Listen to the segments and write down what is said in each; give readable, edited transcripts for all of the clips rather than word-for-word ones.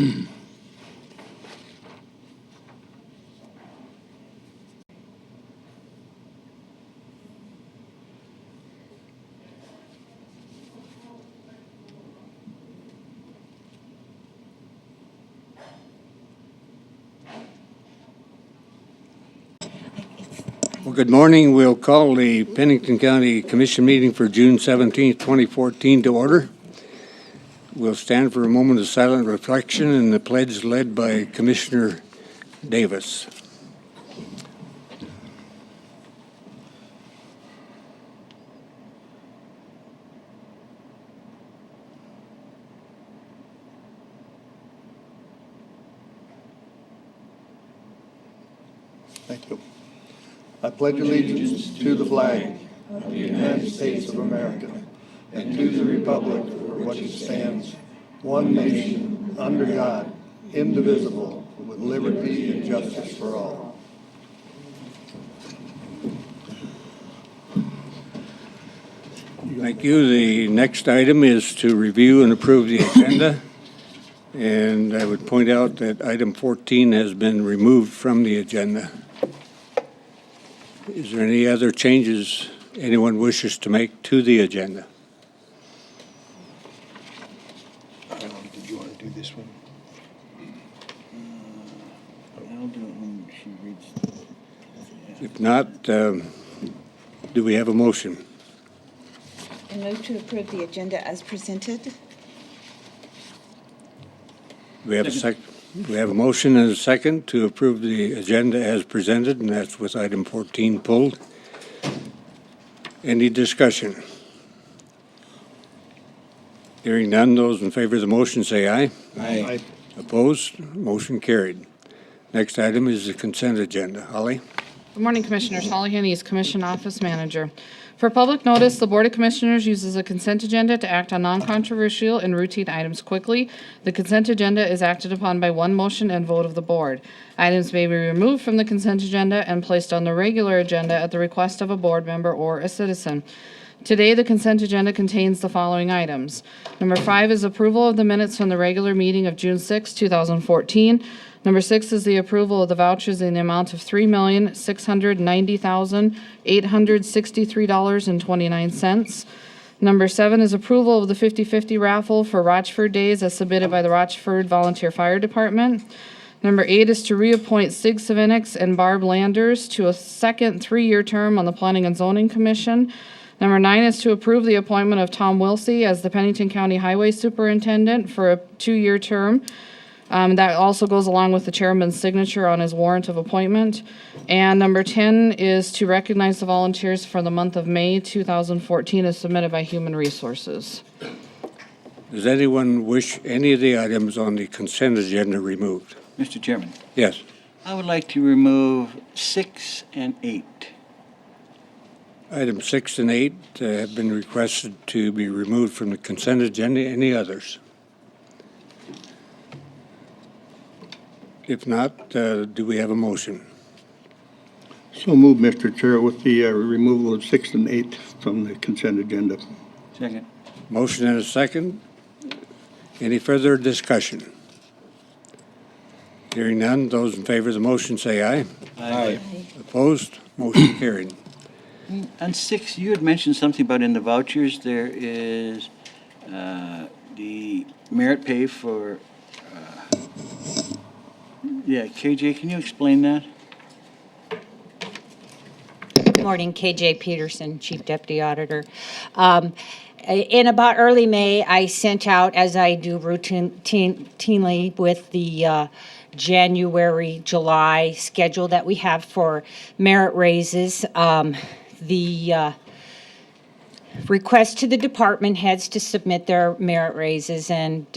Well, good morning. We'll call the Pennington County Commission meeting for June 17th, 2014 to order. We'll stand for a moment of silent reflection and the pledge led by Commissioner Davis. Thank you. I pledge allegiance to the flag of the United States of America and to the republic for which it stands, one nation, under God, indivisible, with liberty and justice for all. Thank you. The next item is to review and approve the agenda. And I would point out that item 14 has been removed from the agenda. Is there any other changes anyone wishes to make to the agenda? Did you want to do this one? I'll do it when she reads. If not, do we have a motion? I move to approve the agenda as presented. We have we have a motion and a second to approve the agenda as presented, and that's with item 14 pulled. Any discussion? Hearing none, those in favor of the motion say aye. Aye. Opposed? Motion carried. Next item is the consent agenda. Holly? Good morning, Commissioners. Holly Hennies, Commission Office Manager. For public notice, the Board of Commissioners uses a consent agenda to act on non-controversial and routine items quickly. The consent agenda is acted upon by one motion and vote of the Board. Items may be removed from the consent agenda and placed on the regular agenda at the request of a board member or a citizen. Today, the consent agenda contains the following items. Number 5 is approval of the minutes from the regular meeting of June 6, 2014. Number 6 is the approval of the vouchers in the amount of $3,690,863.29. Number 7 is approval of the 50/50 raffle for Rochford Days as submitted by the Rochford Volunteer Fire Department. Number 8 is to reappoint Sig Savinix and Barb Landers to a second 3-year term on the Planning and Zoning Commission. Number 9 is to approve the appointment of Tom Wilsey as the Pennington County Highway Superintendent for a 2-year term. That also goes along with the chairman's signature on his warrant of appointment. And number 10 is to recognize the volunteers for the month of May 2014 as submitted by Human Resources. Does anyone wish any of the items on the consent agenda removed? Mr. Chairman, Yes. I would like to remove 6 and 8. Items 6 and 8 have been requested to be removed from the consent agenda. Any others? If not, do we have a motion? So moved, Mr. Chair, with the removal of 6 and 8 from the consent agenda. Second. Motion and a second. Any further discussion? Hearing none, those in favor of the motion say aye. Aye. Opposed? Motion carried. On 6, you had mentioned something about in the vouchers, there is the merit pay for, KJ, can you explain that? Good morning, KJ Peterson, Chief Deputy Auditor. In about early May, I sent out, as I do routinely with the January, July schedule that we have for merit raises, the request to the department heads to submit their merit raises, and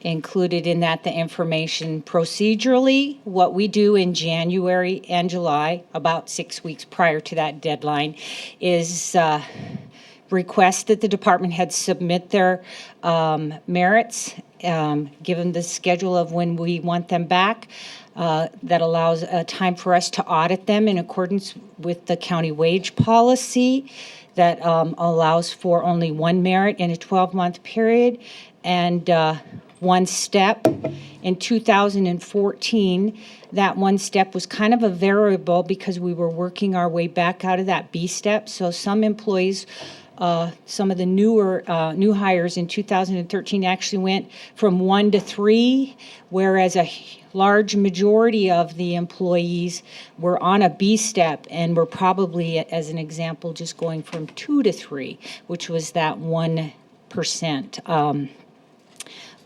included in that the information procedurally, what we do in January and July, about 6 weeks prior to that deadline, is request that the department heads submit their merits, given the schedule of when we want them back. That allows time for us to audit them in accordance with the county wage policy that allows for only one merit in a 12-month period. And one step. In 2014, that one step was kind of a variable because we were working our way back out of that B step. So some employees, some of the new hires in 2013 actually went from 1 to 3, whereas a large majority of the employees were on a B step and were probably, as an example, just going from 2 to 3, which was that 1%.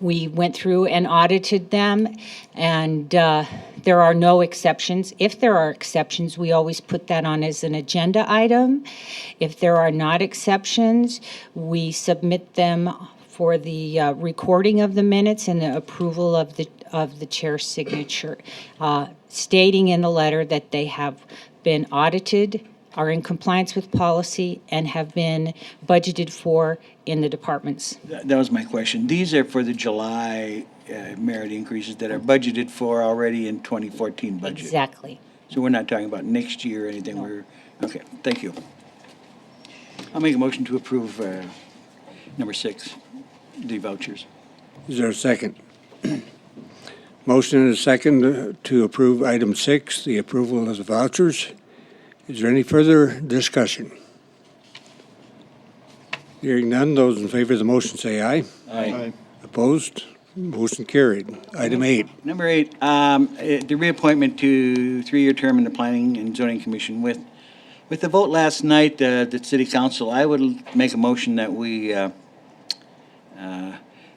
We went through and audited them, and there are no exceptions. If there are exceptions, we always put that on as an agenda item. If there are not exceptions, we submit them for the recording of the minutes and the approval of the chair's signature, stating in the letter that they have been audited, are in compliance with policy, and have been budgeted for in the departments. That was my question. These are for the July merit increases that are budgeted for already in 2014 budget. Exactly. So we're not talking about next year or anything. Okay, thank you. I'll make a motion to approve number 6, the vouchers. Is there a second? Motion and a second to approve item 6, the approval of the vouchers. Is there any further discussion? Hearing none, those in favor of the motion say aye. Aye. Opposed? Motion carried. Item 8. Number 8, the reappointment to 3-year term in the Planning and Zoning Commission. With the vote last night, the City Council, I would make a motion that we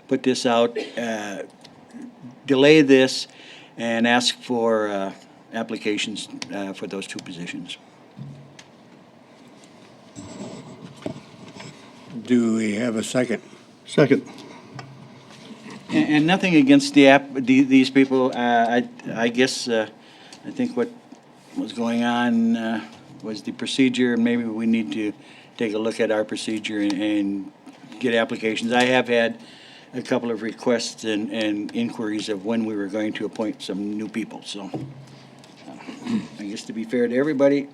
put this out, delay this, and ask for applications for those 2 positions. Do we have a second? Second. And nothing against these people. I guess I think what was going on was the procedure, and maybe we need to take a look at our procedure and get applications. I have had a couple of requests and inquiries of when we were going to appoint some new people. So I guess to be fair to everybody,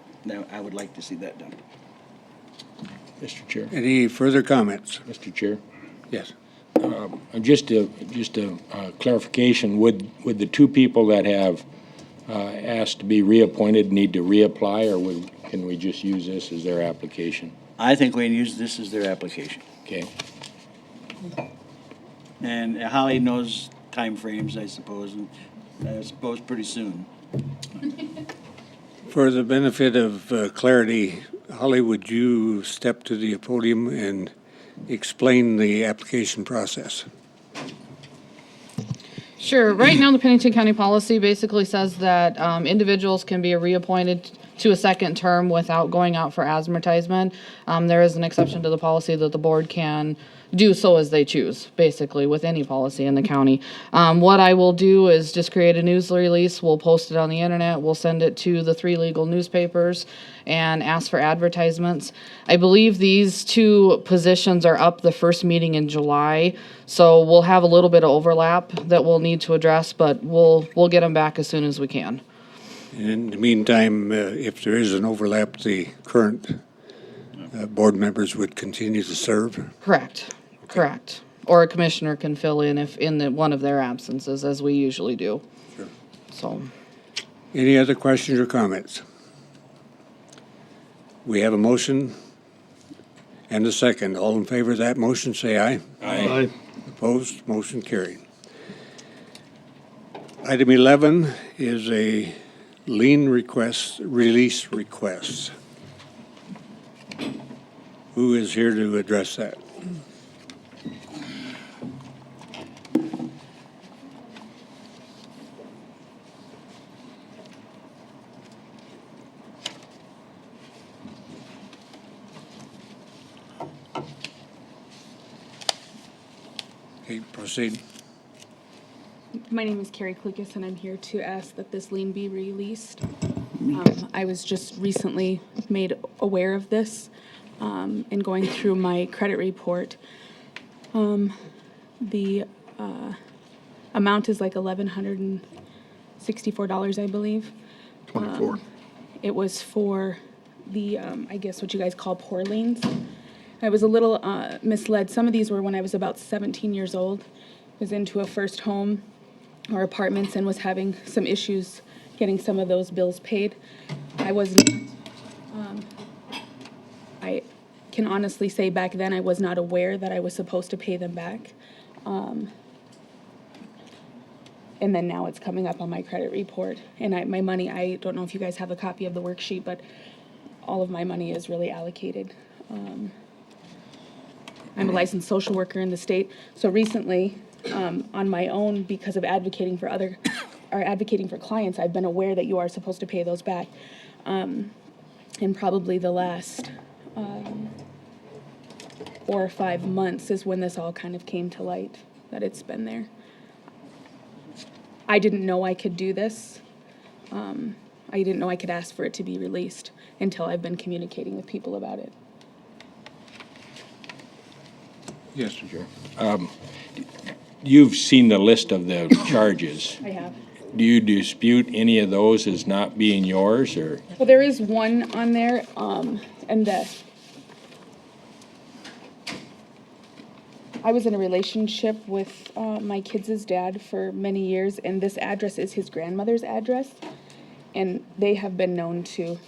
I would like to see that done. Mr. Chair. Any further comments? Mr. Chair. Yes. Just a clarification, would the 2 people that have asked to be reappointed need to reapply, or can we just use this as their application? I think we can use this as their application. Okay. And Holly knows timeframes, I suppose, and I suppose pretty soon. For the benefit of clarity, Holly, would you step to the podium and explain the application process? Sure. Right now, the Pennington County policy basically says that individuals can be reappointed to a second term without going out for advertisement. There is an exception to the policy that the board can do so as they choose, basically, with any policy in the county. What I will do is just create a news release. We'll post it on the internet. We'll send it to the 3 legal newspapers and ask for advertisements. I believe these 2 positions are up the first meeting in July, so we'll have a little bit of overlap that we'll need to address, but we'll get them back as soon as we can. In the meantime, if there is an overlap, the current board members would continue to serve? Correct. Correct. Or a commissioner can fill in if in one of their absences, as we usually do. Sure. So, Any other questions or comments? We have a motion and a second. All in favor of that motion, say aye. Aye. Opposed? Motion carried. Item 11 is a lien release request. Who is here to address that? Okay, proceed. My name is Carrie Klukas, and I'm here to ask that this lien be released. I was just recently made aware of this in going through my credit report. The amount is like $1,164, I believe. 24. It was for the, I guess what you guys call poor liens. I was a little misled. Some of these were when I was about 17 years old, was into a first home or apartments and was having some issues getting some of those bills paid. I was not, I can honestly say back then I was not aware that I was supposed to pay them back. And then now it's coming up on my credit report. And my money, I don't know if you guys have a copy of the worksheet, but all of my money is really allocated. I'm a licensed social worker in the state, so recently, on my own, because of advocating for advocating for clients, I've been aware that you are supposed to pay those back. In probably the last 4 or 5 months is when this all kind of came to light, that it's been there. I didn't know I could do this. I didn't know I could ask for it to be released until I've been communicating with people about it. Yes. Sure. You've seen the list of the charges. I have. Do you dispute any of those as not being yours, or? Well, there is one on there, and I was in a relationship with my kids' dad for many years, and this address is his grandmother's address, and they have been known to,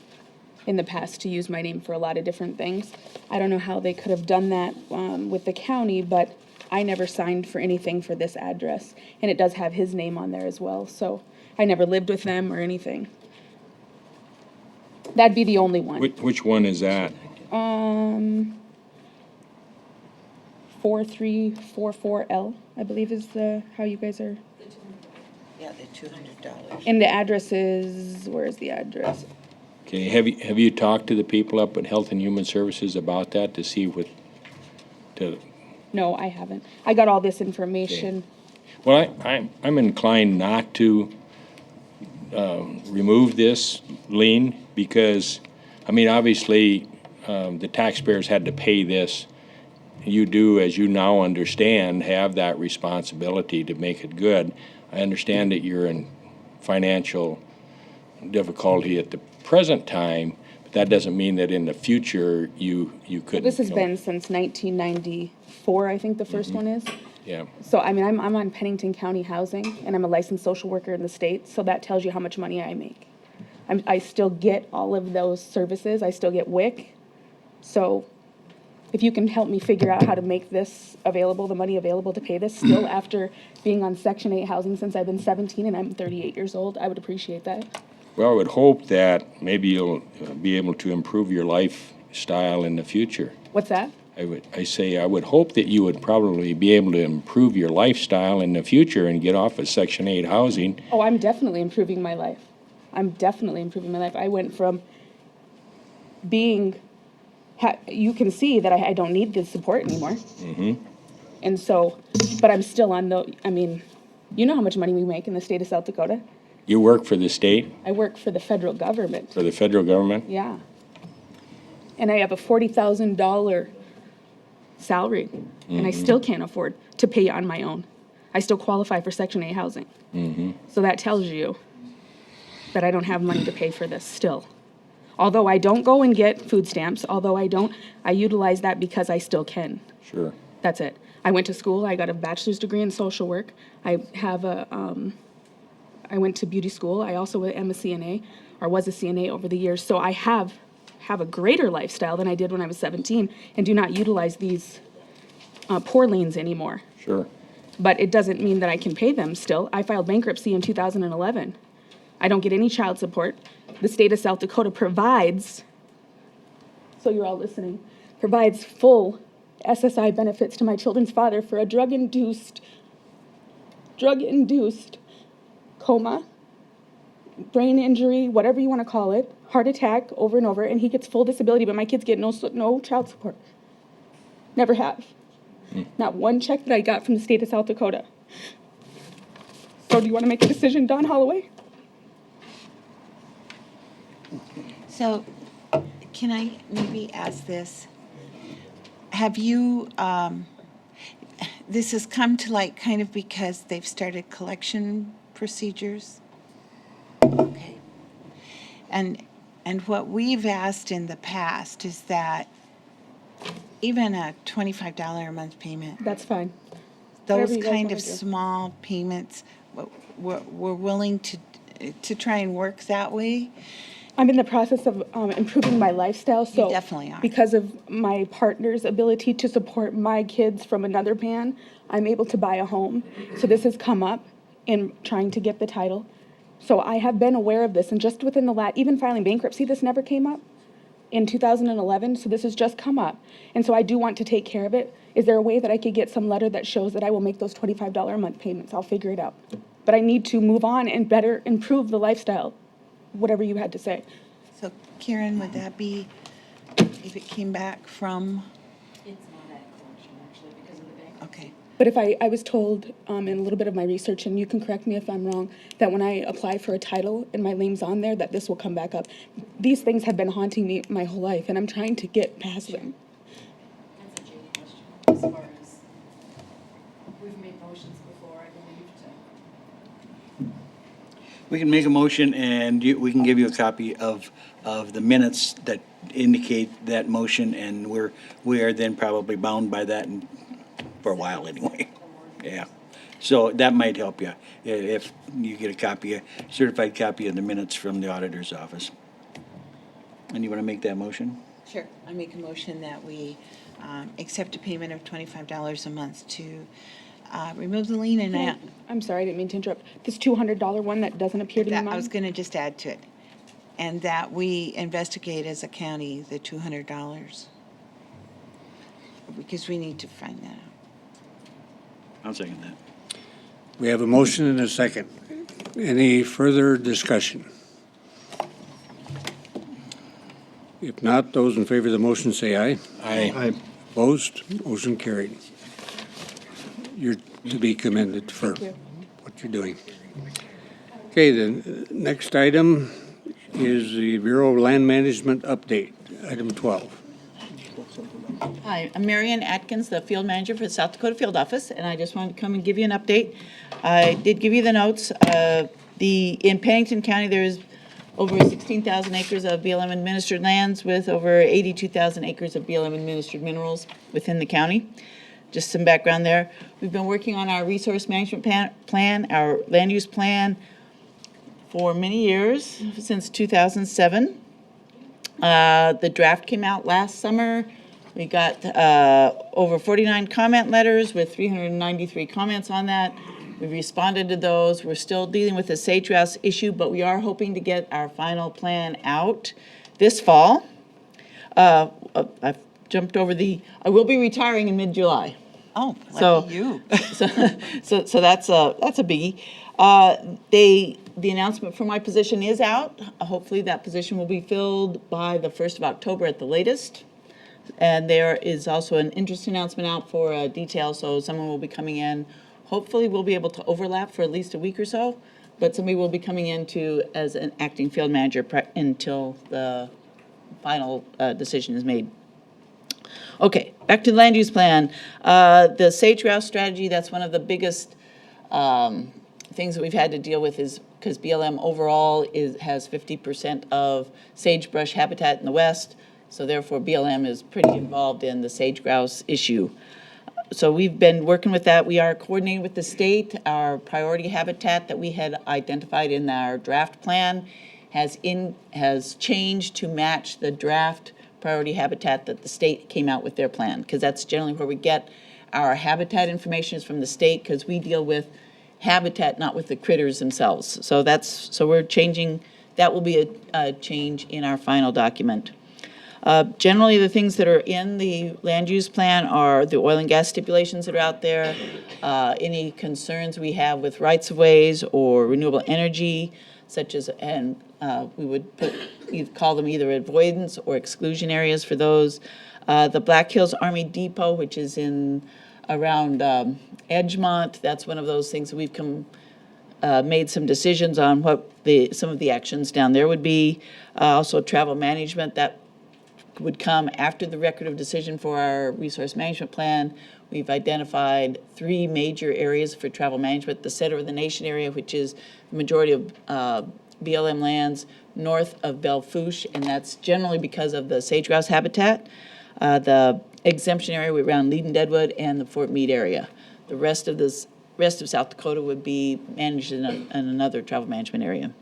in the past, to use my name for a lot of different things. I don't know how they could have done that with the county, but I never signed for anything for this address, and it does have his name on there as well, so I never lived with them or anything. That'd be the only one. Which one is that? 4344L, I believe is how you guys are. Yeah, the $200. And the address is, where is the address? Okay, have you talked to the people up at Health and Human Services about that to see what, No, I haven't. I got all this information. Well, I'm inclined not to remove this lien because, I mean, obviously, the taxpayers had to pay this. You do, as you now understand, have that responsibility to make it good. I understand that you're in financial difficulty at the present time, but that doesn't mean that in the future you couldn't. This has been since 1994, I think the first one is. Yeah. So, I mean, I'm on Pennington County Housing, and I'm a licensed social worker in the state, so that tells you how much money I make. I still get all of those services. I still get WIC. So if you can help me figure out how to make this available, the money available to pay this still after being on Section 8 housing since I've been 17 and I'm 38 years old, I would appreciate that. Well, I would hope that maybe you'll be able to improve your lifestyle in the future. What's that? I would hope that you would probably be able to improve your lifestyle in the future and get off of Section 8 housing. Oh, I'm definitely improving my life. I'm definitely improving my life. I went from being, you can see that I don't need this support anymore. Mm-hmm. And so, but I'm still on I mean, you know how much money we make in the state of South Dakota? You work for the state? I work for the federal government. For the federal government? Yeah. And I have a $40,000 salary, and I still can't afford to pay on my own. I still qualify for Section 8 housing. Mm-hmm. So that tells you that I don't have money to pay for this still. Although I don't go and get food stamps, I utilize that because I still can. Sure. That's it. I went to school, I got a bachelor's degree in social work. I went to beauty school. I also am a CNA, or was a CNA over the years. So I have a greater lifestyle than I did when I was 17 and do not utilize these poor liens anymore. Sure. But it doesn't mean that I can pay them still. I filed bankruptcy in 2011. I don't get any child support. The state of South Dakota provides, so you're all listening, provides full SSI benefits to my children's father for a drug-induced coma, brain injury, whatever you want to call it, heart attack over and over, and he gets full disability, but my kids get no child support. Never have. Not one check that I got from the state of South Dakota. So do you want to make a decision, Don Holloway? So, can I maybe ask this? Have you, this has come to light kind of because they've started collection procedures? Okay. And what we've asked in the past is that even a $25 a month payment, That's fine. those you guys kind wanna of do. small payments, we're willing to try and work that way. I'm in the process of improving my lifestyle, so. definitely are. Because of my partner's ability to support my kids from another man, I'm able to buy a home. So this has come up in trying to get the title. So I have been aware of this, and just within the even filing bankruptcy, this never came up in 2011, so this has just come up. And so I do want to take care of it. Is there a way that I could get some letter that shows that I will make those $25 a month payments? I'll figure it out. But I need to move on and better improve the lifestyle, whatever you had to say. So Karen, would that be if it came back from, It's not at collection, actually, because of the bank. okay. But if I was told in a little bit of my research, and you can correct me if I'm wrong, that when I apply for a title and my name's on there, that this will come back up. These things have been haunting me my whole life, and I'm trying to get past them. That's a Jane question, as far as, we've made motions before, I believe, We can make a motion and we can give you a copy of the minutes that indicate that motion, and we are then probably bound by that for a while anyway. Yeah. So that might help you if you get a copy, a certified copy of the minutes from the auditor's office. And you want to make that motion? Sure. I make a motion that we accept a payment of $25 a month to remove the lien and I'm sorry, I didn't mean to interrupt. This $200 one that doesn't appear to be that, I was mine? going to just add to it. And that we investigate as a county the $200. Because we need to find that out. I'll second that. We have a motion and a second. Any further discussion? If not, those in favor of the motion say aye. Aye. Opposed? Motion carried. You're to be commended for you. what you're doing. Okay, the next item is the Bureau of Land Management update, item 12. Hi, I'm Marian Atkins, the field manager for the South Dakota Field Office, and I just wanted to come and give you an update. I did give you the notes. In Pennington County, there's over 16,000 acres of BLM administered lands with over 82,000 acres of BLM administered minerals within the county. Just some background there. We've been working on our resource management plan, our land use plan, for many years, since 2007. The draft came out last summer. We got over 49 comment letters with 393 comments on that. We responded to those. We're still dealing with the sage grouse issue, but we are hoping to get our final plan out this fall. I've jumped over I will be retiring in mid-July. Oh, So- lucky you. So that's a biggie. The announcement for my position is out. Hopefully that position will be filled by the 1st of October at the latest. And there is also an interest announcement out for detail, so someone will be coming in. Hopefully we'll be able to overlap for at least a week or so, but somebody will be coming in as an acting field manager until the final decision is made. Okay, back to the land use plan. The sage grouse strategy, that's one of the biggest things that we've had to deal with is because BLM overall has 50% of sagebrush habitat in the west, so therefore BLM is pretty involved in the sage grouse issue. So we've been working with that. We are coordinating with the state. Our priority habitat that we had identified in our draft plan has changed to match the draft priority habitat that the state came out with their plan, because that's generally where we get our habitat information is from the state, because we deal with habitat, not with the critters themselves. So we're changing, that will be a change in our final document. Generally, the things that are in the land use plan are the oil and gas stipulations that are out there, any concerns we have with rights-of-ways or renewable energy, such as, and we would call them either avoidance or exclusion areas for those. The Black Hills Army Depot, which is around Edgemont, that's one of those things that we've made some decisions on what some of the actions down there would be. Also, travel management, that would come after the record of decision for our resource management plan. We've identified 3 major areas for travel management: the center of the nation area, which is the majority of BLM lands north of Belle Fourche, and that's generally because of the sage grouse habitat. The exemption area around Leiden Deadwood and the Fort Meade area. The rest of South Dakota would be managed in another travel management area.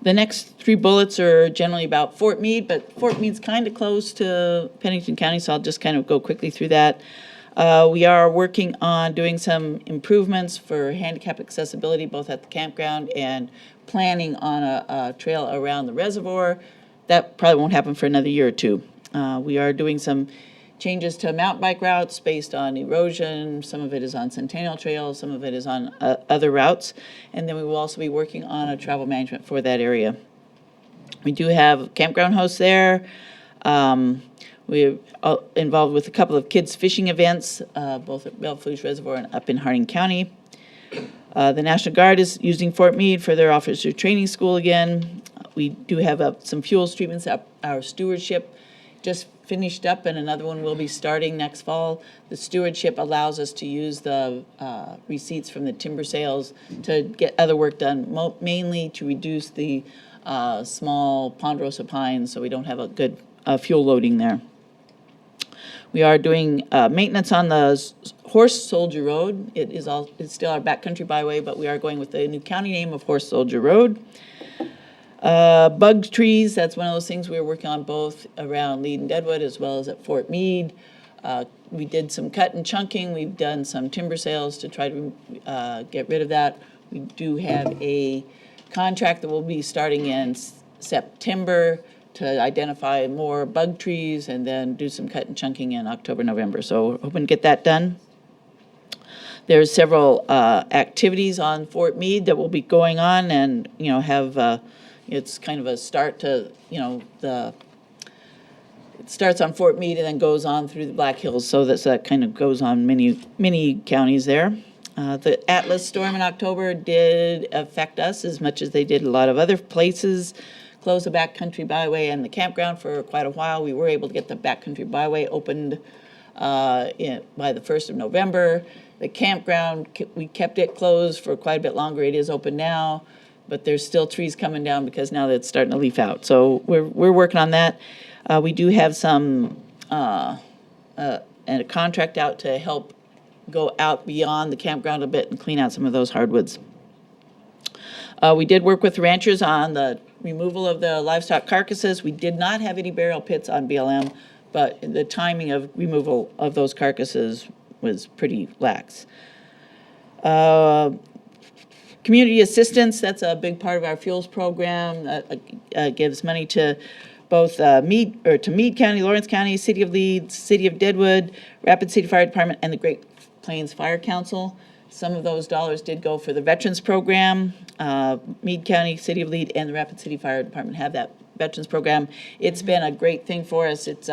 The next three bullets are generally about Fort Meade, but Fort Meade's kind of close to Pennington County, so I'll just kind of go quickly through that. We are working on doing some improvements for handicap accessibility, both at the campground and planning on a trail around the reservoir. That probably won't happen for another year or two. We are doing some changes to mountain bike routes based on erosion. Some of it is on Centennial Trail, some of it is on other routes. And then we will also be working on a travel management for that area. We do have campground hosts there. We're involved with a couple of kids fishing events, both at Belfouche Reservoir and up in Harding County. The National Guard is using Fort Meade for their officer training school again. We do have some fuels treatments at our stewardship just finished up, and another one will be starting next fall. The stewardship allows us to use the receipts from the timber sales to get other work done, mainly to reduce the small ponderosa pines so we don't have a good fuel loading there. We are doing maintenance on the Horse Soldier Road. It's still our backcountry byway, but we are going with the new county name of Horse Soldier Road. Bug trees, that's one of those things we were working on both around Lead and Deadwood as well as at Fort Meade. We did some cut and chunking. We've done some timber sales to try to get rid of that. We do have a contract that will be starting in September to identify more bug trees and then do some cut and chunking in October, November. So we're hoping to get that done. There's several activities on Fort Meade that will be going on and, have, it's kind of a start to, it starts on Fort Meade and then goes on through the Black Hills. So that kind of goes on many counties there. The Atlas storm in October did affect us as much as they did a lot of other places. Closed the backcountry byway and the campground for quite a while. We were able to get the backcountry byway opened by the 1st of November. The campground, we kept it closed for quite a bit longer. It is open now, but there's still trees coming down because now that it's starting to leaf out. So we're working on that. We do have some and a contract out to help go out beyond the campground a bit and clean out some of those hardwoods. We did work with ranchers on the removal of the livestock carcasses. We did not have any burial pits on BLM, but the timing of removal of those carcasses was pretty lax. Community assistance, that's a big part of our fuels program. That gives money to both Meade County, Lawrence County, City of Leeds, City of Deadwood, Rapid City Fire Department, and the Great Plains Fire Council. Some of those dollars did go for the Veterans Program. Meade County, City of Lead, and the Rapid City Fire Department have that Veterans Program. It's been a great thing for us. It's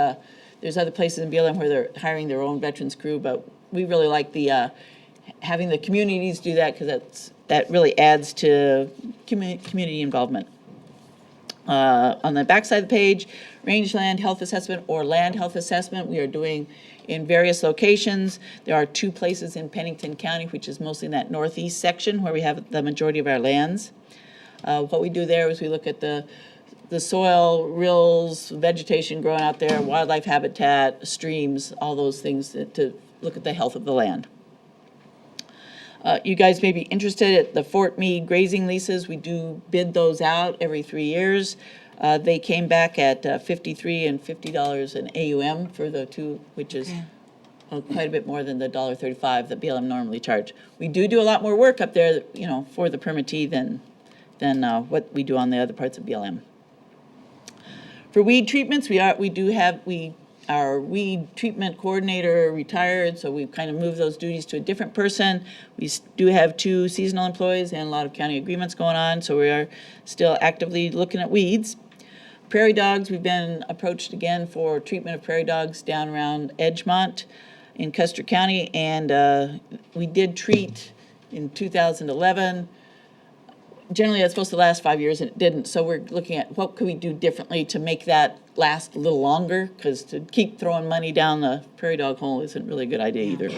there's other places in BLM where they're hiring their own veterans crew, but we really like the having the communities do that because that really adds to community involvement. On the back side of the page, rangeland health assessment or land health assessment we are doing in various locations. There are 2 places in Pennington County, which is mostly in that northeast section where we have the majority of our lands. What we do there is we look at the soil, rills, vegetation growing out there, wildlife habitat, streams, all those things to look at the health of the land. You guys may be interested at the Fort Meade grazing leases. We do bid those out every 3 years. They came back at $53 and $50 an AUM for the 2, which is quite a bit more than the $1.35 that BLM normally charge. We do a lot more work up there, for the permittee than what we do on the other parts of BLM. For weed treatments, our weed treatment coordinator retired, so we've kind of moved those duties to a different person. We do have 2 seasonal employees and a lot of county agreements going on, so we are still actively looking at weeds. Prairie dogs, we've been approached again for treatment of prairie dogs down around Edgemont in Custer County, and we did treat in 2011. Generally, it's supposed to last 5 years, and it didn't. So we're looking at what could we do differently to make that last a little longer, because to keep throwing money down the prairie dog hole isn't really a good idea either.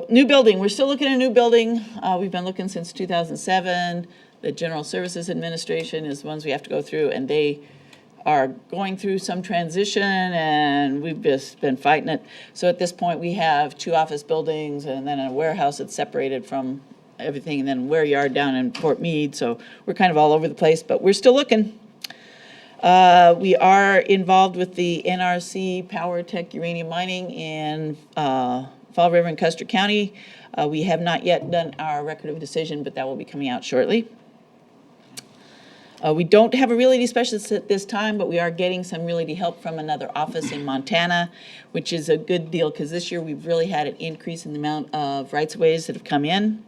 New building. We're still looking at a new building. We've been looking since 2007. The General Services Administration is the ones we have to go through, and they are going through some transition, and we've just been fighting it. So at this point, we have 2 office buildings and then a warehouse that's separated from everything, and then Ware down in Fort Meade. So we're kind of all over the place, but we're still looking. We are involved with the NRC Power Tech Uranium Mining in Fall River and Custer County. We have not yet done our record of decision, but that will be coming out shortly. We don't have a realty specialist at this time, but we are getting some realty help from another office in Montana, which is a good deal because this year we've really had an increase in the amount of rights-of-ways that have come in.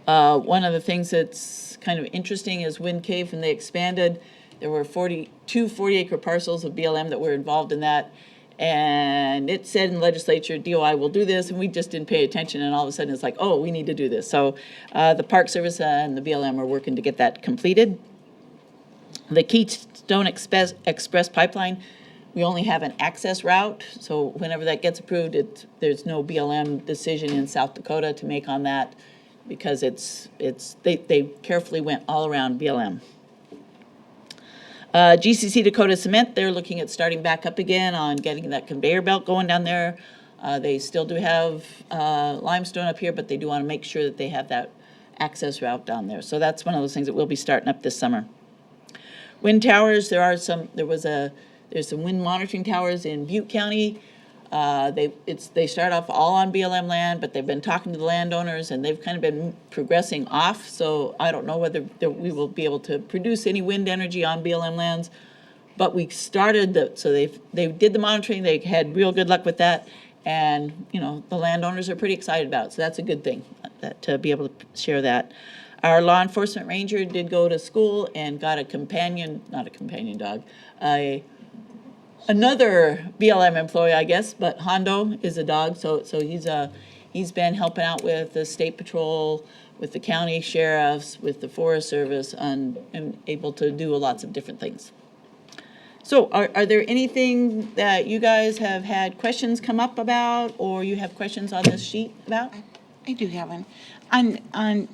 One of the things that's kind of interesting is Wind Cave, when they expanded, there were 42 40-acre parcels of BLM that were involved in that. And it said in the legislature, DOI will do this, and we just didn't pay attention, and all of a sudden it's like, oh, we need to do this. So the Park Service and the BLM are working to get that completed. The Keystone Express Pipeline, we only have an access route, so whenever that gets approved, there's no BLM decision in South Dakota to make on that because they carefully went all around BLM. GCC Dakota Cement, they're looking at starting back up again on getting that conveyor belt going down there. They still do have limestone up here, but they do want to make sure that they have that access route down there. So that's one of those things that we'll be starting up this summer. Wind towers, there's some wind monitoring towers in Butte County. They start off all on BLM land, but they've been talking to the landowners, and they've kind of been progressing off. So I don't know whether we will be able to produce any wind energy on BLM lands. But we started so they did the monitoring. They had real good luck with that, and the landowners are pretty excited about it. So that's a good thing to be able to share that. Our law enforcement ranger did go to school and got not a companion dog, another BLM employee, I guess, but Hondo is a dog, so he's been helping out with the state patrol, with the county sheriffs, with the Forest Service, and able to do lots of different things. So are there anything that you guys have had questions come up about, or you have questions on this sheet about? I do have one.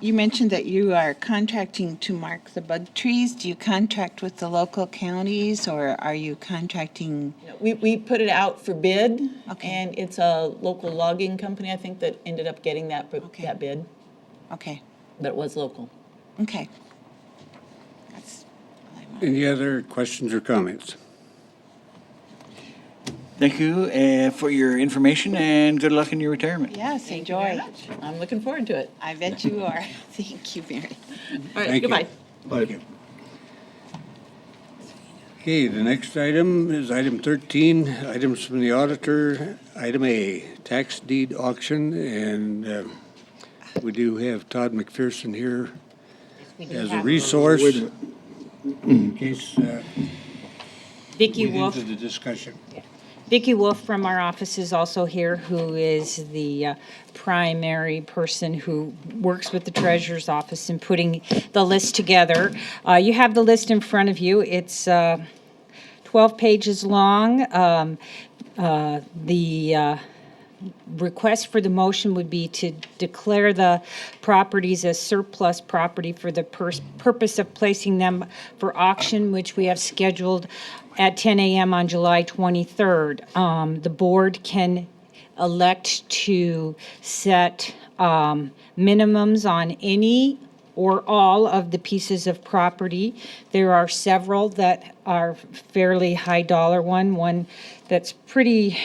You mentioned that you are contracting to mark the bug trees. Do you contract with the local counties, or are you contracting? We put it out for bid, Okay. and it's a local logging company, I think, that ended up getting that bid, Okay, but it was local. okay. That's all I want. Any other questions or comments? Thank you for your information, and good luck in your retirement. Yes, Thank you very enjoy. much. I'm looking forward to it. I bet you are. Thank you, Mary. All right, Thank you. goodbye. Thank you. Okay, the next item is item 13, items from the auditor. Item A, tax deed auction, and we do have Todd McPherson here We do as a have resource in case Vicki we get Wolf. into the discussion. Vicki Wolf from our office is also here, who is the primary person who works with the treasurer's office in putting the list together. You have the list in front of you. It's 12 pages long. The request for the motion would be to declare the properties as surplus property for the purpose of placing them for auction, which we have scheduled at 10 a.m. on July 23rd. The board can elect to set minimums on any or all of the pieces of property. There are several that are fairly high dollar. One that's pretty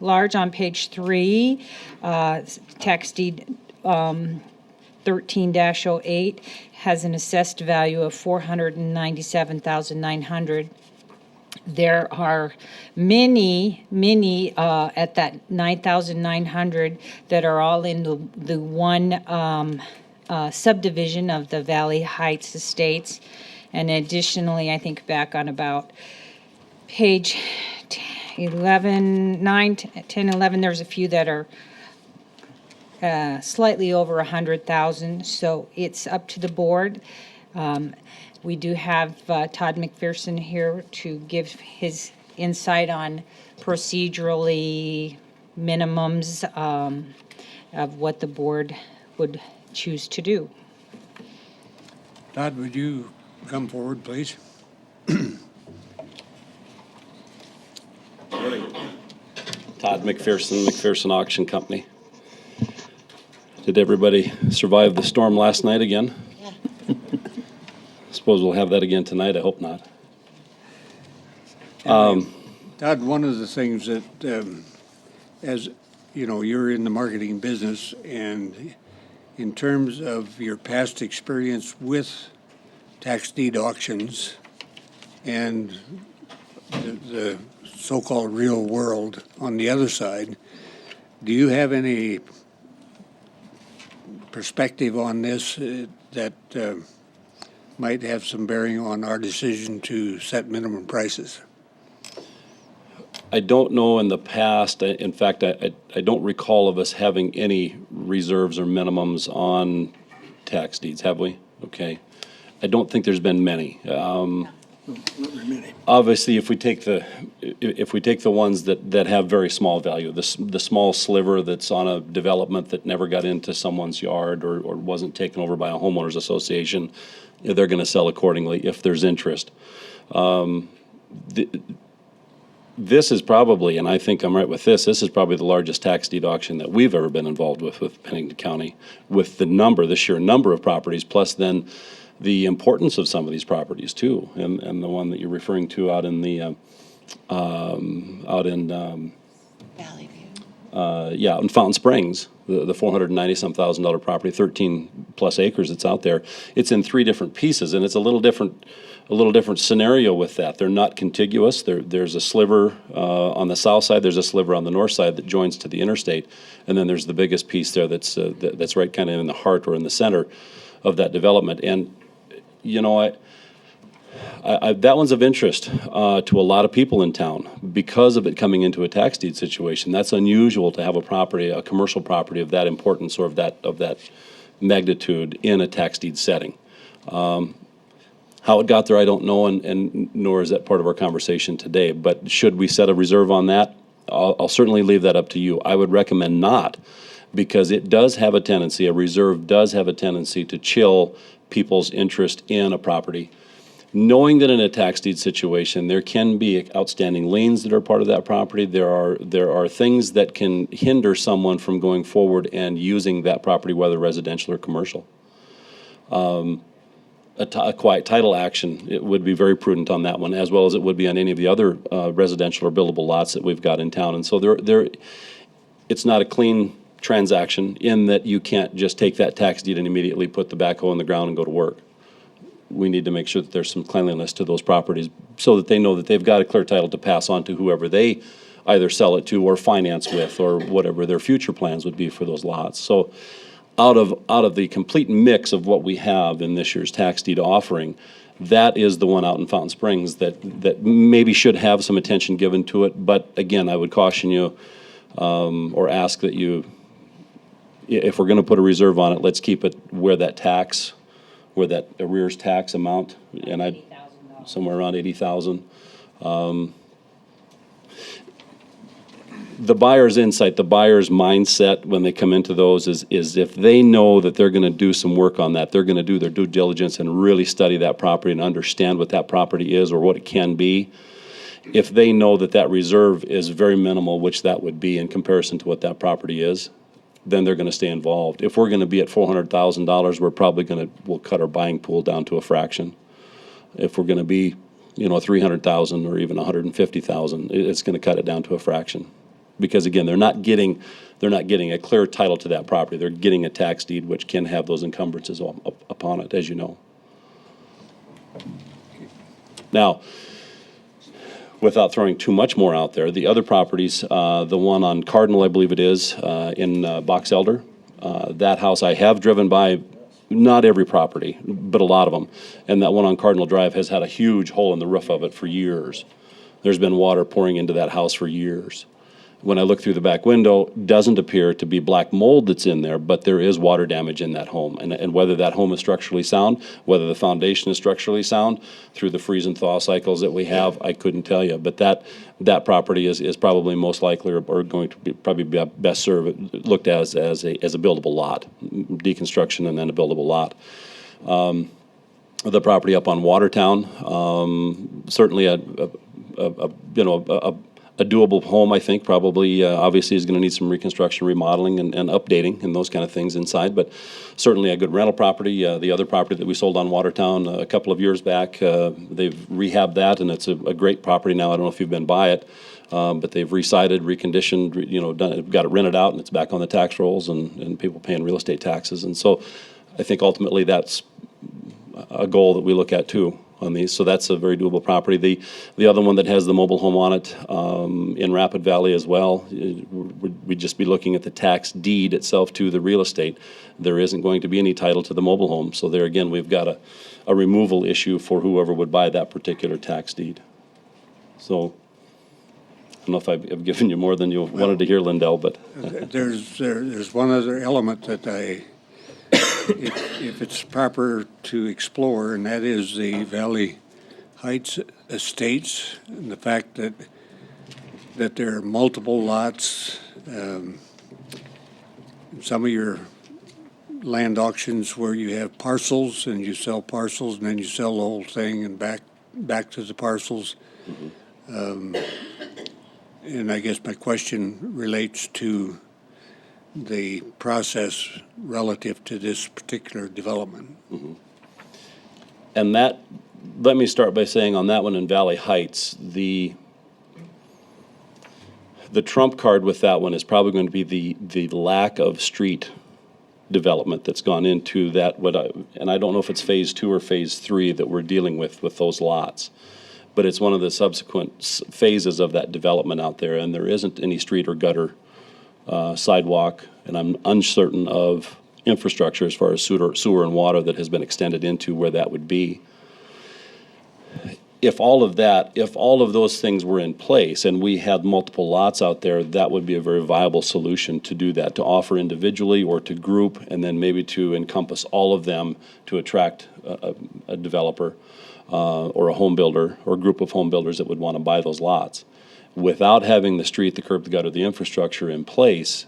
large on page 3, tax deed 13-08 has an assessed value of $497,900. There are many at that 9,900 that are all in the one subdivision of the Valley Heights Estates. And additionally, I think back on about page 11, 9, 10, 11, there's a few that are slightly over 100,000, so it's up to the board. We do have Todd McPherson here to give his insight on procedurally minimums of what the board would choose to do. Todd, would you come forward, please? Todd McPherson, McPherson Auction Company. Did everybody survive the storm last night again? Yeah. Suppose we'll have that again tonight. I hope not. Todd, one of the things that, as you know, you're in the marketing business, and in terms of your past experience with tax deed auctions and the so-called real world on the other side, do you have any perspective on this that might have some bearing on our decision to set minimum prices? I don't know in the past. In fact, I don't recall of us having any reserves or minimums on tax deeds, have we? Okay. I don't think there's been many. Obviously, if we take the ones that have very small value, the small sliver that's on a development that never got into someone's yard or wasn't taken over by a homeowners association, they're going to sell accordingly if there's interest. This is probably, and I think I'm right with this is probably the largest tax deed auction that we've ever been involved with Pennington County, with the sheer number of properties, plus then the importance of some of these properties too, and the one that you're referring to out in the Valley View. in Fountain Springs, the $490,000 property, 13 plus acres that's out there. It's in 3 different pieces, and it's a little different scenario with that. They're not contiguous. There's a sliver on the south side. There's a sliver on the north side that joins to the interstate, and then there's the biggest piece there that's right kind of in the heart or in the center of that development. And you know, that one's of interest to a lot of people in town because of it coming into a tax deed situation. That's unusual to have a commercial property of that importance or of that magnitude in a tax deed setting. How it got there, I don't know, and nor is that part of our conversation today. But should we set a reserve on that? I'll certainly leave that up to you. I would recommend not, because it does have a tendency, a reserve does have a tendency to chill people's interest in a property. Knowing that in a tax deed situation, there can be outstanding liens that are part of that property. There are things that can hinder someone from going forward and using that property, whether residential or commercial. A quiet title action, it would be very prudent on that one, as well as it would be on any of the other residential or buildable lots that we've got in town. And so it's not a clean transaction in that you can't just take that tax deed and immediately put the backhoe in the ground and go to work. We need to make sure that there's some cleanliness to those properties so that they know that they've got a clear title to pass on to whoever they either sell it to or finance with, or whatever their future plans would be for those lots. So out of the complete mix of what we have in this year's tax deed offering, that is the one out in Fountain Springs that maybe should have some attention given to it. But again, I would caution you or ask that you, if we're going to put a reserve on it, let's keep it where that arrears tax amount, and somewhere around 80,000. The buyer's insight, the buyer's mindset when they come into those is if they know that they're going to do some work on that, they're going to do their due diligence and really study that property and understand what that property is or what it can be. If they know that that reserve is very minimal, which that would be in comparison to what that property is, then they're going to stay involved. If we're going to be at $400,000, we're probably we'll cut our buying pool down to a fraction. If we're going to be, $300,000 or even $150,000, it's going to cut it down to a fraction. Because again, they're not getting a clear title to that property. They're getting a tax deed which can have those encumbrances upon it, as you know. Now, without throwing too much more out there, the other properties, the one on Cardinal, I believe it is, in Box Elder, that house I have driven by, not every property, but a lot of them. And that one on Cardinal Drive has had a huge hole in the roof of it for years. There's been water pouring into that house for years. When I look through the back window, doesn't appear to be black mold that's in there, but there is water damage in that home. And whether that home is structurally sound, whether the foundation is structurally sound, through the freeze and thaw cycles that we have, I couldn't tell you. But that property is probably most likely or going to be best served, looked at as a buildable lot, deconstruction and then a buildable lot. The property up on Watertown, certainly a a doable home, I think, probably, obviously is going to need some reconstruction, remodeling, and updating, and those kind of things inside, but certainly a good rental property. The other property that we sold on Watertown a couple of years back, they've rehabbed that, and it's a great property now. I don't know if you've been by it, but they've resided, reconditioned, got it rented out, and it's back on the tax rolls, and people paying real estate taxes. And so I think ultimately that's a goal that we look at too on these. So that's a very doable property. The other one that has the mobile home on it, in Rapid Valley as well, we'd just be looking at the tax deed itself to the real estate. There isn't going to be any title to the mobile home. So there again, we've got a removal issue for whoever would buy that particular tax deed. So I don't know if I've given you more than you wanted to hear, Lindell, but There's one other element that if it's proper to explore, and that is the Valley Heights Estates, and the fact that there are multiple lots. Some of your land auctions where you have parcels and you sell parcels and then you sell the whole thing and back to the parcels. And I guess my question relates to the process relative to this particular development. And that, let me start by saying on that one in Valley Heights, the trump card with that one is probably going to be the lack of street development that's gone into that. And I don't know if it's phase 2 or phase 3 that we're dealing with those lots, but it's one of the subsequent phases of that development out there, and there isn't any street or gutter, sidewalk, and I'm uncertain of infrastructure as far as sewer and water that has been extended into where that would be. If all of those things were in place and we had multiple lots out there, that would be a very viable solution to do that, to offer individually or to group, and then maybe to encompass all of them to attract a developer or a home builder or a group of home builders that would want to buy those lots. Without having the street, the curb, the gutter, the infrastructure in place,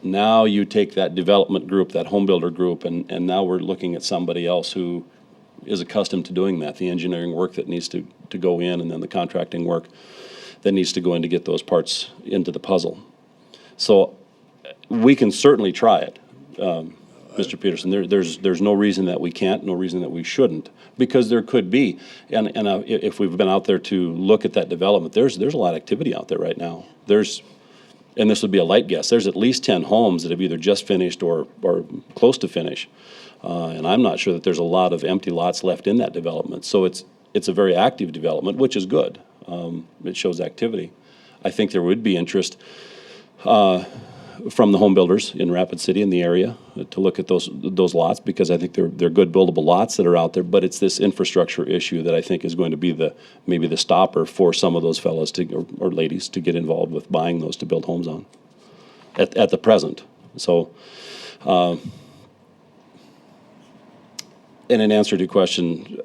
now you take that development group, that home builder group, and now we're looking at somebody else who is accustomed to doing that, the engineering work that needs to go in, and then the contracting work that needs to go in to get those parts into the puzzle. So we can certainly try it, Mr. Peterson. There's no reason that we can't, no reason that we shouldn't, because there could be. And if we've been out there to look at that development, there's a lot of activity out there right now. And this would be a light guess, there's at least 10 homes that have either just finished or close to finish. And I'm not sure that there's a lot of empty lots left in that development. So it's a very active development, which is good. It shows activity. I think there would be interest from the home builders in Rapid City and the area to look at those lots, because I think they're good buildable lots that are out there. But it's this infrastructure issue that I think is going to be maybe the stopper for some of those fellows or ladies to get involved with buying those to build homes on at the present. So. And in answer to your question,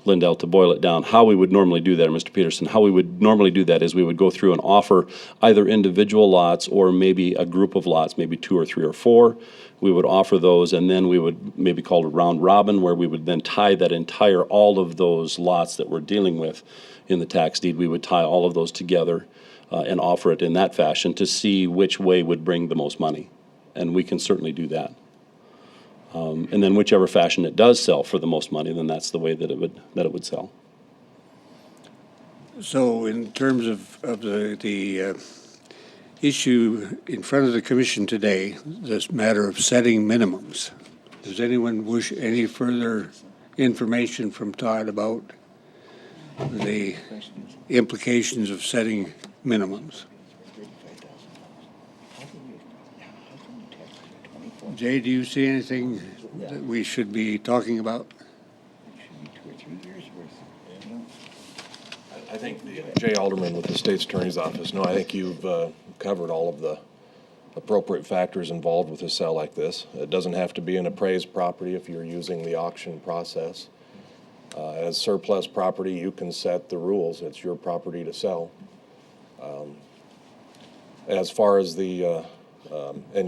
Lindell, to boil it down, how we would normally do that, Mr. Peterson, how we would normally do that is we would go through and offer either individual lots or maybe a group of lots, maybe 2 or 3 or 4. We would offer those, and then we would maybe call it a round robin, where we would then tie all of those lots that we're dealing with in the tax deed, we would tie all of those together and offer it in that fashion to see which way would bring the most money. And we can certainly do that. And then whichever fashion it does sell for the most money, then that's the way that it would sell. So in terms of the issue in front of the commission today, this matter of setting minimums, does anyone wish any further information from Todd about the implications of setting minimums? Jay, do you see anything that we should be talking about? I think Jay Alderman with the State's Attorney's Office. No, I think you've covered all of the appropriate factors involved with a sale like this. It doesn't have to be an appraised property if you're using the auction process. As surplus property, you can set the rules. It's your property to sell. As far as and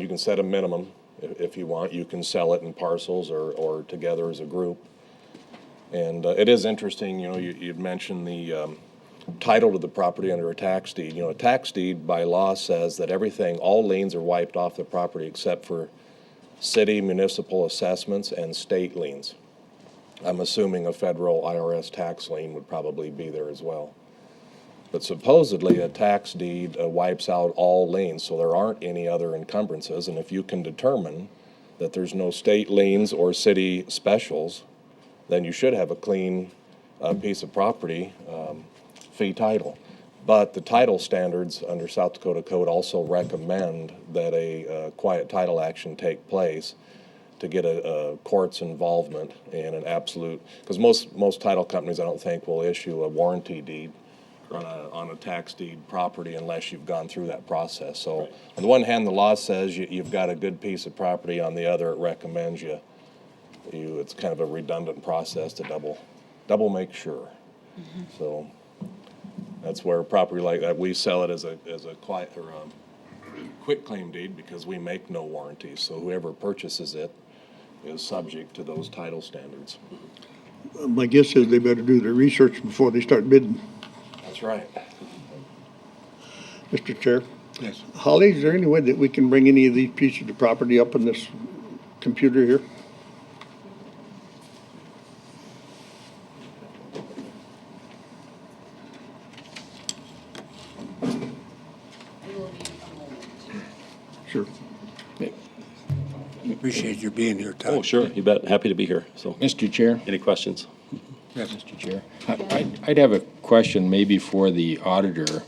you can set a minimum. If you want, you can sell it in parcels or together as a group. And it is interesting, you'd mentioned the title to the property under a tax deed. You know, a tax deed by law says that everything, all liens are wiped off the property except for city, municipal assessments, and state liens. I'm assuming a federal IRS tax lien would probably be there as well. But supposedly, a tax deed wipes out all liens, so there aren't any other encumbrances. And if you can determine that there's no state liens or city specials, then you should have a clean piece of property, fee title. But the title standards under South Dakota Code also recommend that a quiet title action take place to get a court's involvement in an absolute, because most title companies, I don't think, will issue a warranty deed on a tax deed property unless you've gone through that process. So on the one hand, the law says you've got a good piece of property. On the other, it recommends it's kind of a redundant process to double make sure. So that's where property like that, we sell it as a quiet or quit claim deed because we make no warranties. So whoever purchases it is subject to those title standards. My guess is they better do their research before they start bidding. That's right. Mr. Chair? Yes. Holly, is there any way that we can bring any of these pieces of property up on this computer here? Sure. Appreciate your being here, Todd. Oh, sure, you bet. Happy to be here. So, Mr. Chair? any questions? Yes. Mr. Chair, I'd have a question maybe for the auditor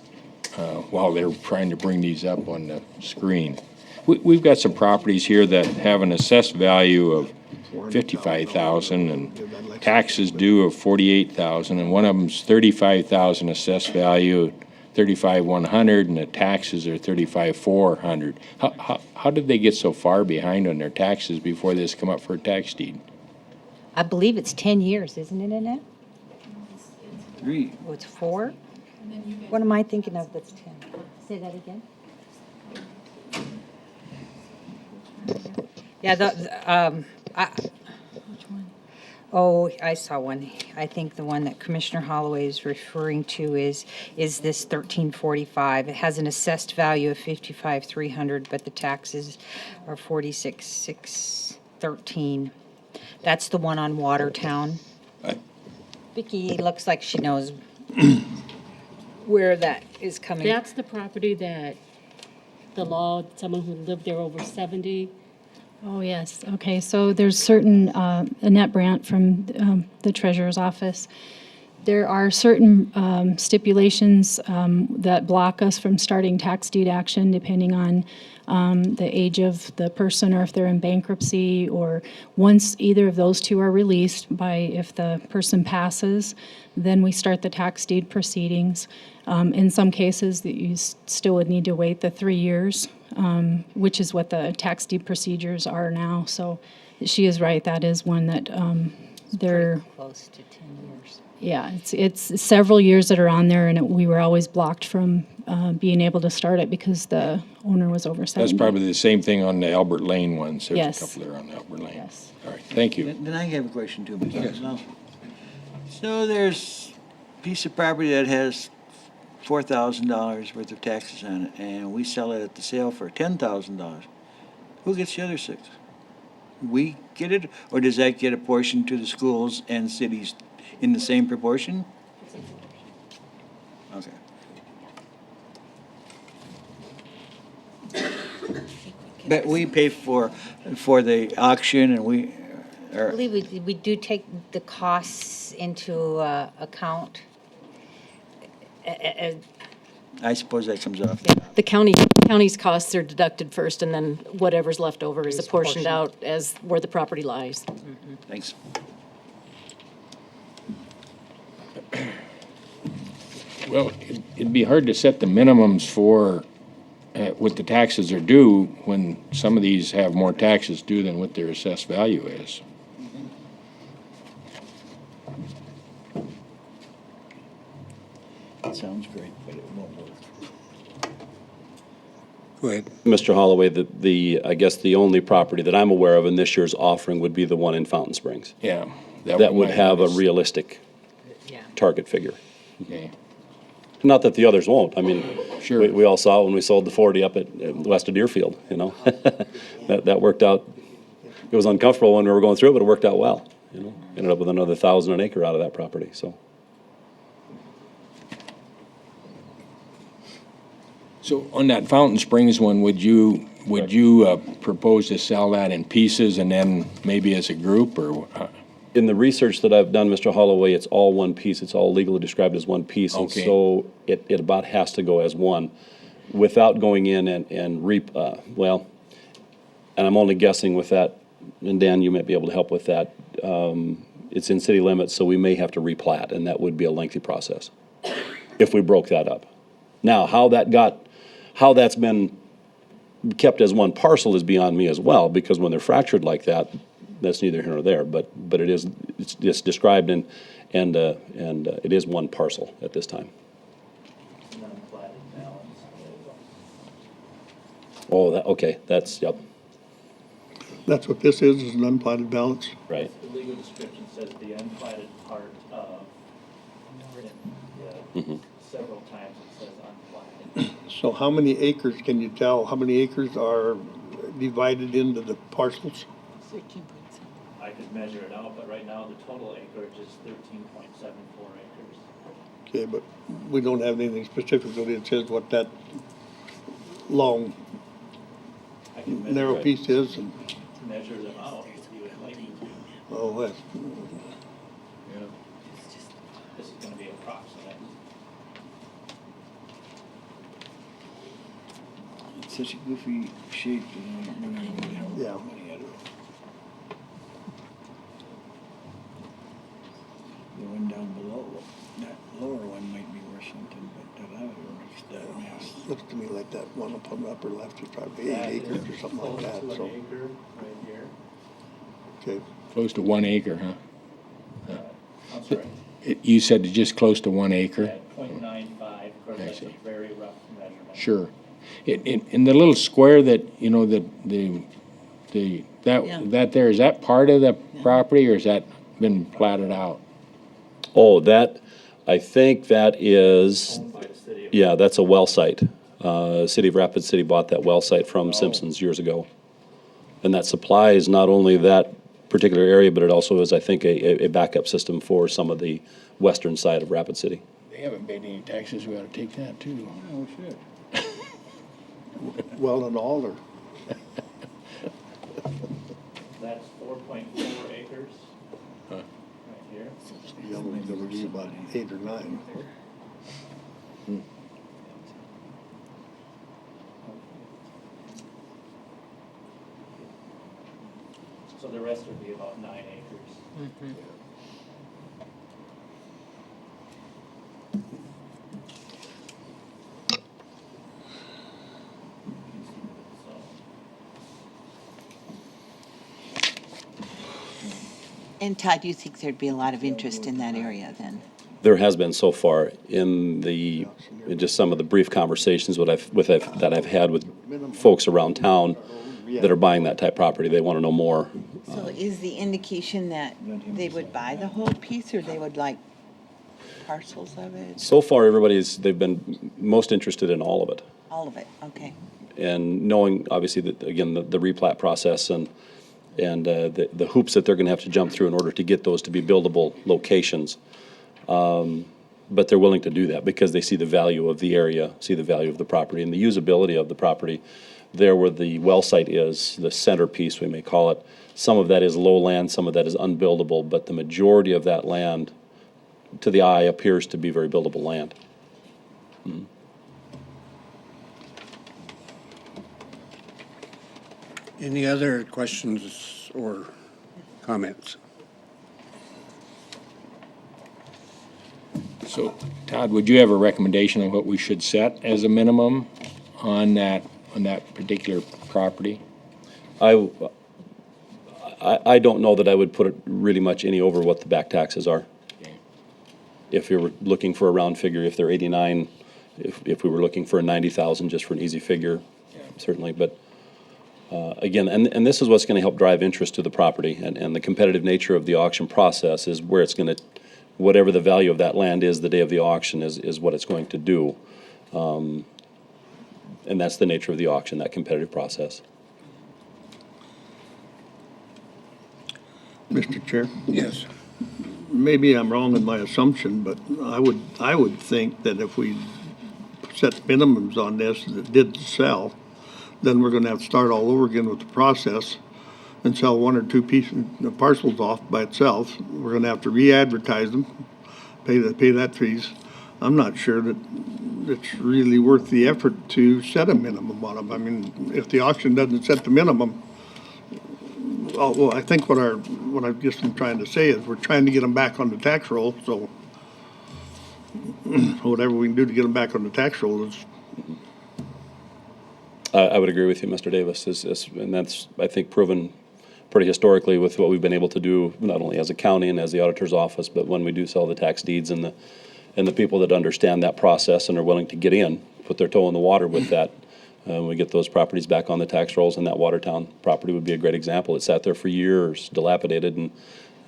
while they're trying to bring these up on the screen. We've got some properties here that have an assessed value of $55,000 and taxes due of $48,000, and one of them's $35,000 assessed value, $35,100, and the taxes are $35,400. How did they get so far behind on their taxes before this come up for a tax deed? I believe it's 10 years, isn't it, Annette? 3. Oh, it's 4? What am I thinking of that's 10? Say that again? Yeah, which one? Oh, I saw one. I think the one that Commissioner Holloway is referring to is this 1345. It has an assessed value of 55,300, but the taxes are 46,613. That's the one on Watertown. Vicki looks like she knows where that is coming. That's the property that the law, someone who lived there over 70. Oh, yes. Okay, so there's certain, Annette Brandt from the Treasurer's Office. There are certain stipulations that block us from starting tax deed action depending on the age of the person or if they're in bankruptcy, or once either of those two are released if the person passes, then we start the tax deed proceedings. In some cases, you still would need to wait the 3 years, which is what the tax deed procedures are now. So she is right, that is one that they're Close to 10 years. yeah, it's several years that are on there, and we were always blocked from being able to start it because the owner was over 70. That's probably the same thing on the Albert Lane ones. There's Yes. a couple there on Albert Lane. Yes. All right, thank you. Then I have a question too, Mr. Yes. So there's a piece of property that has $4,000 worth of taxes on it, and we sell it at the sale for $10,000. Who gets the other 6? We get it, or does that get a portion to the schools and cities in the same proportion? Okay. But we pay for the auction, and we I are, believe we do take the costs into account. I suppose that comes off. The county's costs are deducted first, and then whatever's left over is apportioned out as where the property lies. Thanks. Well, it'd be hard to set the minimums for what the taxes are due when some of these have more taxes due than what their assessed value is. Sounds great, but it won't work. Go ahead. Mr. Holloway, I guess the only property that I'm aware of in this year's offering would be the one in Fountain Springs. Yeah. That would my have a honest- realistic Yeah. target figure. Okay. Not that the others won't. I mean, Sure. we all saw it when we sold the 40 up at west of Deerfield, you know? That worked out. It was uncomfortable when we were going through it, but it worked out well, you know? Ended up with another 1,000 an acre out of that property, so. So on that Fountain Springs one, would you propose to sell that in pieces and then maybe as a group, or? In the research that I've done, Mr. Holloway, it's all one piece. It's all legally described as one piece. And Okay. so it about has to go as one without going in and well, and I'm only guessing with that, and Dan, you might be able to help with that. It's in city limits, so we may have to replat, and that would be a lengthy process if we broke that up. Now, how that's been kept as one parcel is beyond me as well, because when they're fractured like that, that's neither here nor there, but it's described and it is one parcel at this time. Oh, okay, yep, That's what this is an unplatted balance. right. The legal description says the unplatted part of, several times it says unplatted. So how many acres, can you tell, how many acres are divided into the parcels? 13.7. I could measure it out, but right now the total acreage is 13.74 acres. Okay, but we don't have anything specifically that says what that long, I can narrow piece is, and, measure them out if you would like me to. oh, that's, This is gonna be approximate. It's such a goofy shape, yeah. The one down below, that lower one might be worth something, but that other one is that mess. Looks to me like that one up on the upper left is probably 8 acres or something like that, Close to so, an acre right here. okay. Close to 1 acre, huh? I'm sorry. You said just close to 1 acre? Yeah, 0.95, of course, that's a very rough measurement. Sure. In the little square that, you know, that there, is that part of the property, or has that been platted out? Oh, I think that is, Owned by the city of yeah, that's a well site. City of Rapid City bought that well site from Simpsons years ago. And that supplies not only that particular area, but it also is, I think, a backup system for some of the western side of Rapid City. They haven't paid any taxes, we ought to take that too. Oh, shit. Well and all, or, That's 4.4 acres. Right here. the other one's gonna be about 8 or 9. So the rest would be about 9 acres. And Todd, you think there'd be a lot of interest in that area then? There has been so far in just some of the brief conversations that I've had with folks around town that are buying that type property. They want to know more. So is the indication that they would buy the whole piece, or they would like parcels of it? So far, they've been most interested in all of it. All of it, okay. And knowing, obviously, that, again, the replat process and the hoops that they're going to have to jump through in order to get those to be buildable locations. But they're willing to do that because they see the value of the area, see the value of the property, and the usability of the property. There where the well site is, the centerpiece, we may call it, some of that is lowland, some of that is unbuildable, but the majority of that land, to the eye, appears to be very buildable land. Mhm. Any other questions or comments? So, Todd, would you have a recommendation on what we should set as a minimum on that particular property? I don't know that I would put it really much any over what the back taxes are. Okay. If you were looking for a round figure, if they're 89, if we were looking for a 90,000 just for an easy figure, certainly, but again, and this is what's going to help drive interest to the property, and the competitive nature of the auction process is where it's going to whatever the value of that land is the day of the auction is what it's going to do. And that's the nature of the auction, that competitive process. Mr. Chair, Yes. maybe I'm wrong in my assumption, but I would think that if we set minimums on this that did sell, then we're gonna have to start all over again with the process and sell one or two pieces, parcels off by itself. We're gonna have to re-advertise them, pay that fees. I'm not sure that it's really worth the effort to set a minimum on them. I mean, if the auction doesn't set the minimum, well, I think what I guess I'm trying to say is we're trying to get them back on the tax roll, so whatever we can do to get them back on the tax roll is. I would agree with you, Mr. Davis, and that's, I think, proven pretty historically with what we've been able to do, not only as a county and as the auditor's office, but when we do sell the tax deeds and the people that understand that process and are willing to get in, put their toe in the water with that. We get those properties back on the tax rolls, and that Watertown property would be a great example. It sat there for years, dilapidated, and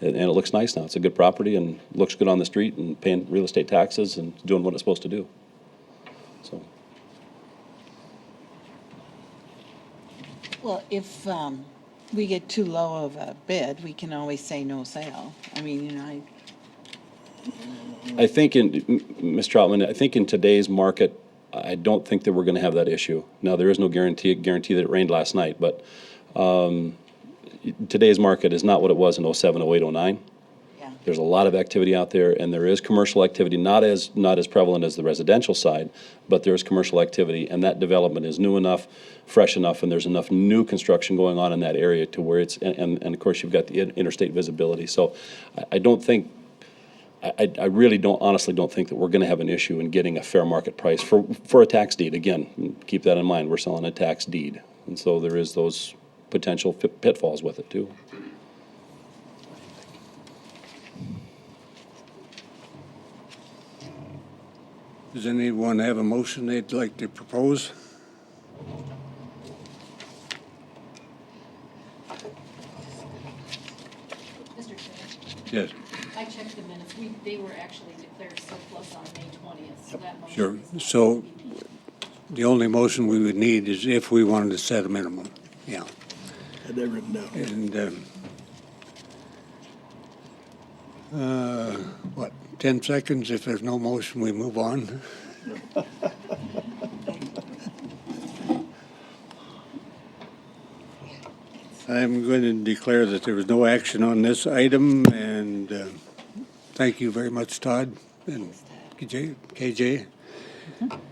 it looks nice now. It's a good property and looks good on the street and paying real estate taxes and doing what it's supposed to do. So. Well, if we get too low of a bid, we can always say no sale. I mean, you know, I think Ms. Troutman, I think in today's market, I don't think that we're going to have that issue. Now, there is no guarantee that it rained last night, but today's market is not what it was in 07, 08, 09. Yeah. There's a lot of activity out there, and there is commercial activity, not as prevalent as the residential side, but there is commercial activity, and that development is new enough, fresh enough, and there's enough new construction going on in that area to where it's, and of course, you've got the interstate visibility. So I don't think, I really honestly don't think that we're going to have an issue in getting a fair market price for a tax deed. Again, keep that in mind. We're selling a tax deed. And so there is those potential pitfalls with it too. Does anyone have a motion they'd like to propose? Mr. Chair, Yes. I checked the minutes. They were actually declared surplus on May 20th, so that motion. Sure. So the only motion we would need is if we wanted to set a minimum. Yeah. Had that written down. And, what, 10 seconds? If there's no motion, we move on. I'm going to declare that there was no action on this item, and thank you very much, Todd and KJ,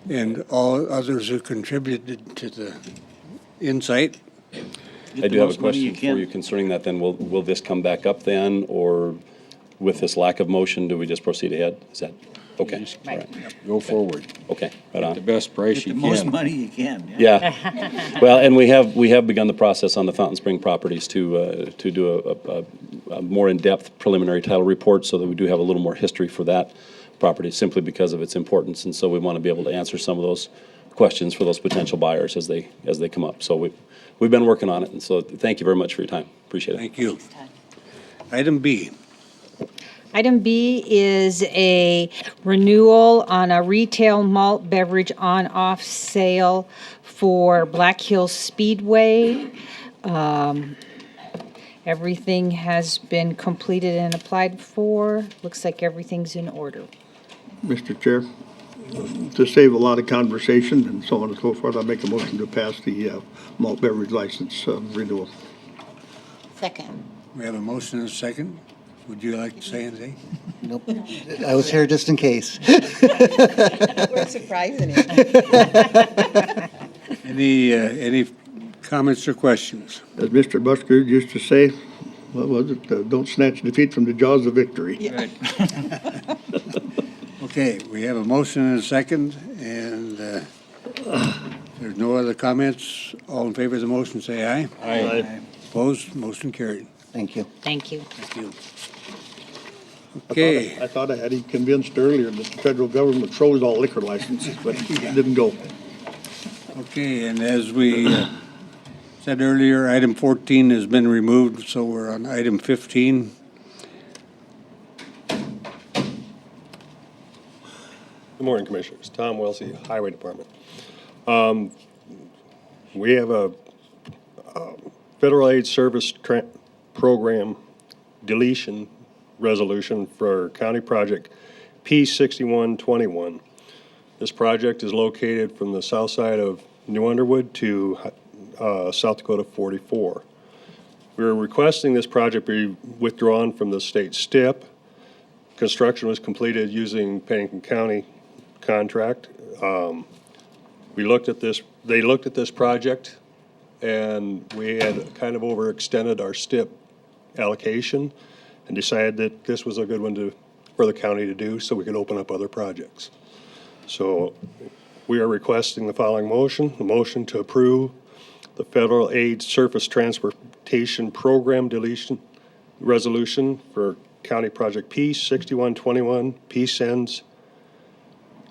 and all others who contributed to the insight. I do have a question for you concerning that then. Will this come back up then, or with this lack of motion, do we just proceed ahead? Is that, okay, all right. Go forward. Okay, right on. The best price you The most can. money you can. Yeah. Well, and we have begun the process on the Fountain Spring properties to do a more in-depth preliminary title report so that we do have a little more history for that property simply because of its importance. And so we want to be able to answer some of those questions for those potential buyers as they come up. So we've been working on it. And so thank you very much for your time. Appreciate it. Thank you. Item B. Item B is a renewal on a retail malt beverage on-off sale for Black Hills Speedway. Everything has been completed and applied for. Looks like everything's in order. Mr. Chair, to save a lot of conversation and so on and so forth, I make a motion to pass the malt beverage license renewal. second. We have a motion and a second. Would you like to say anything? Nope. I was here just in case. We're surprising you. Any comments or questions? As Mr. Busker used to say, what was it? Don't snatch defeat from the jaws of victory. Yeah. Okay, we have a motion and a second, and there's no other comments. All in favor of the motion, say aye. Aye. Opposed? Motion carried. Thank you. Thank you. Thank you. Okay, I thought I had him convinced earlier that the federal government froze all liquor licenses, but it didn't go. okay, and as we said earlier, item 14 has been removed, so we're on item 15. Good morning, Commissioners. Tom Wilsey, Highway Department. We have a federal aid service program deletion resolution for County Project P6121. This project is located from the south side of New Underwood to South Dakota 44. We're requesting this project be withdrawn from the state STIP. Construction was completed using Pennington County contract. We looked at this, they looked at this project, and we had kind of overextended our STIP allocation and decided that this was a good one for the county to do so we could open up other projects. So we are requesting the following motion, a motion to approve the Federal Aid Surface Transportation Program deletion resolution for County Project P6121, PSENS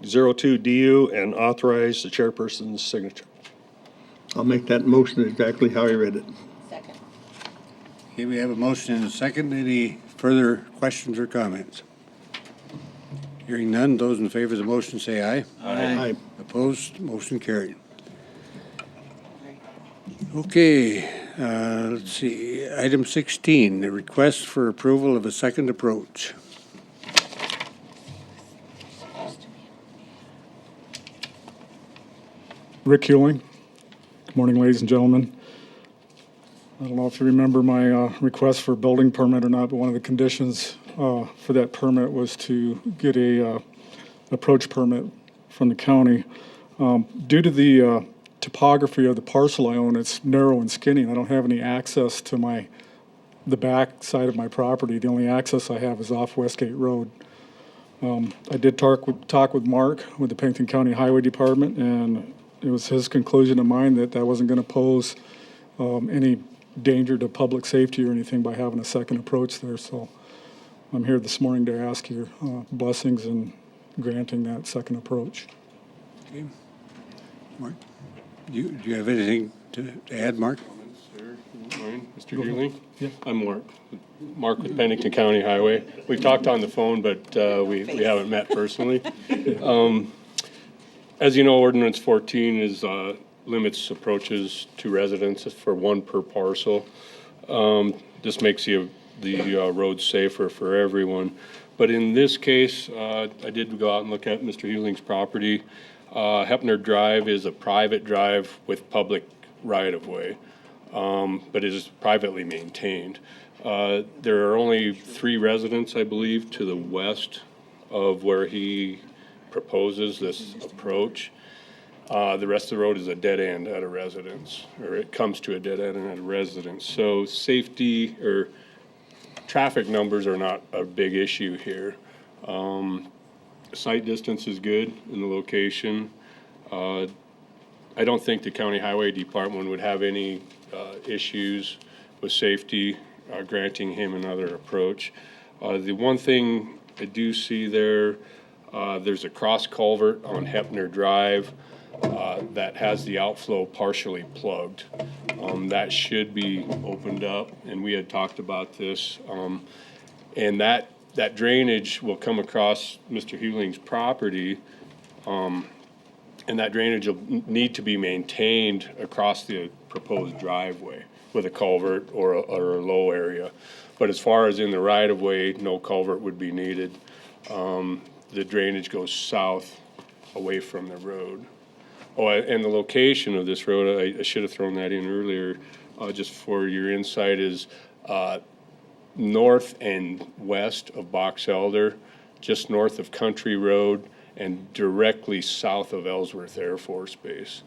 02DU, and authorize the chairperson's signature. I'll make that motion exactly how I read it. Second. Okay, we have a motion and a second. Any further questions or comments? Hearing none, those in favor of the motion say aye. Aye. Opposed, motion carried. Okay, let's see, item 16, the request for approval of a second approach. Rick Hewling. Good morning, ladies and gentlemen. I don't know if you remember my request for a building permit or not, but one of the conditions for that permit was to get a approach permit from the county. Due to the topography of the parcel I own, it's narrow and skinny, and I don't have any access to the back side of my property. The only access I have is off Westgate Road. I did talk with Mark with the Pennington County Highway Department, and it was his conclusion of mine that wasn't going to pose any danger to public safety or anything by having a second approach there. So I'm here this morning to ask your blessings in granting that second approach. Okay. Mark, do you have anything to add, Mark? Mr. Hewling? Yeah. I'm Mark with Pennington County Highway. We've talked on the phone, but we haven't met personally. As you know, Ordinance 14 limits approaches to residents for one per parcel. This makes the road safer for everyone. But in this case, I did go out and look at Mr. Hewling's property. Hepner Drive is a private drive with public right-of-way, but it is privately maintained. There are only 3 residents, I believe, to the west of where he proposes this approach. The rest of the road is a dead end at a residence, or it comes to a dead end at a residence. So safety or traffic numbers are not a big issue here. Sight distance is good in the location. I don't think the County Highway Department would have any issues with safety granting him another approach. The one thing I do see there's a cross culvert on Hepner Drive that has the outflow partially plugged. That should be opened up, and we had talked about this. And that drainage will come across Mr. Hewling's property, and that drainage will need to be maintained across the proposed driveway with a culvert or a low area. But as far as in the right-of-way, no culvert would be needed. The drainage goes south away from the road. Oh, and the location of this road, I should have thrown that in earlier, just for your insight, is north and west of Box Elder, just north of Country Road, and directly south of Ellsworth Air Force Base.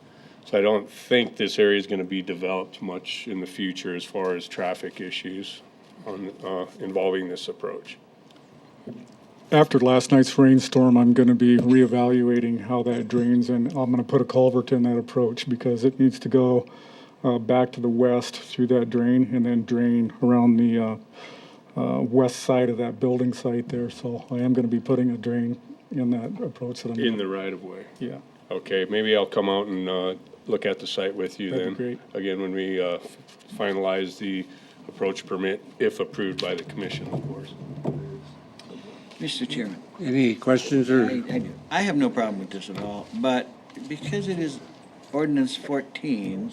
So I don't think this area is going to be developed much in the future as far as traffic issues involving this approach. After last night's rainstorm, I'm going to be reevaluating how that drains, and I'm going to put a culvert in that approach because it needs to go back to the west through that drain and then drain around the west side of that building site there. So I am going to be putting a drain in that approach that I'm in the right-of-way. Yeah. Okay, maybe I'll come out and look at the site with you That'd then. be great. Again, when we finalize the approach permit, if approved by the commission, of course. Mr. Chairman. Any questions or? I do. I have no problem with this at all, but because it is ordinance 14,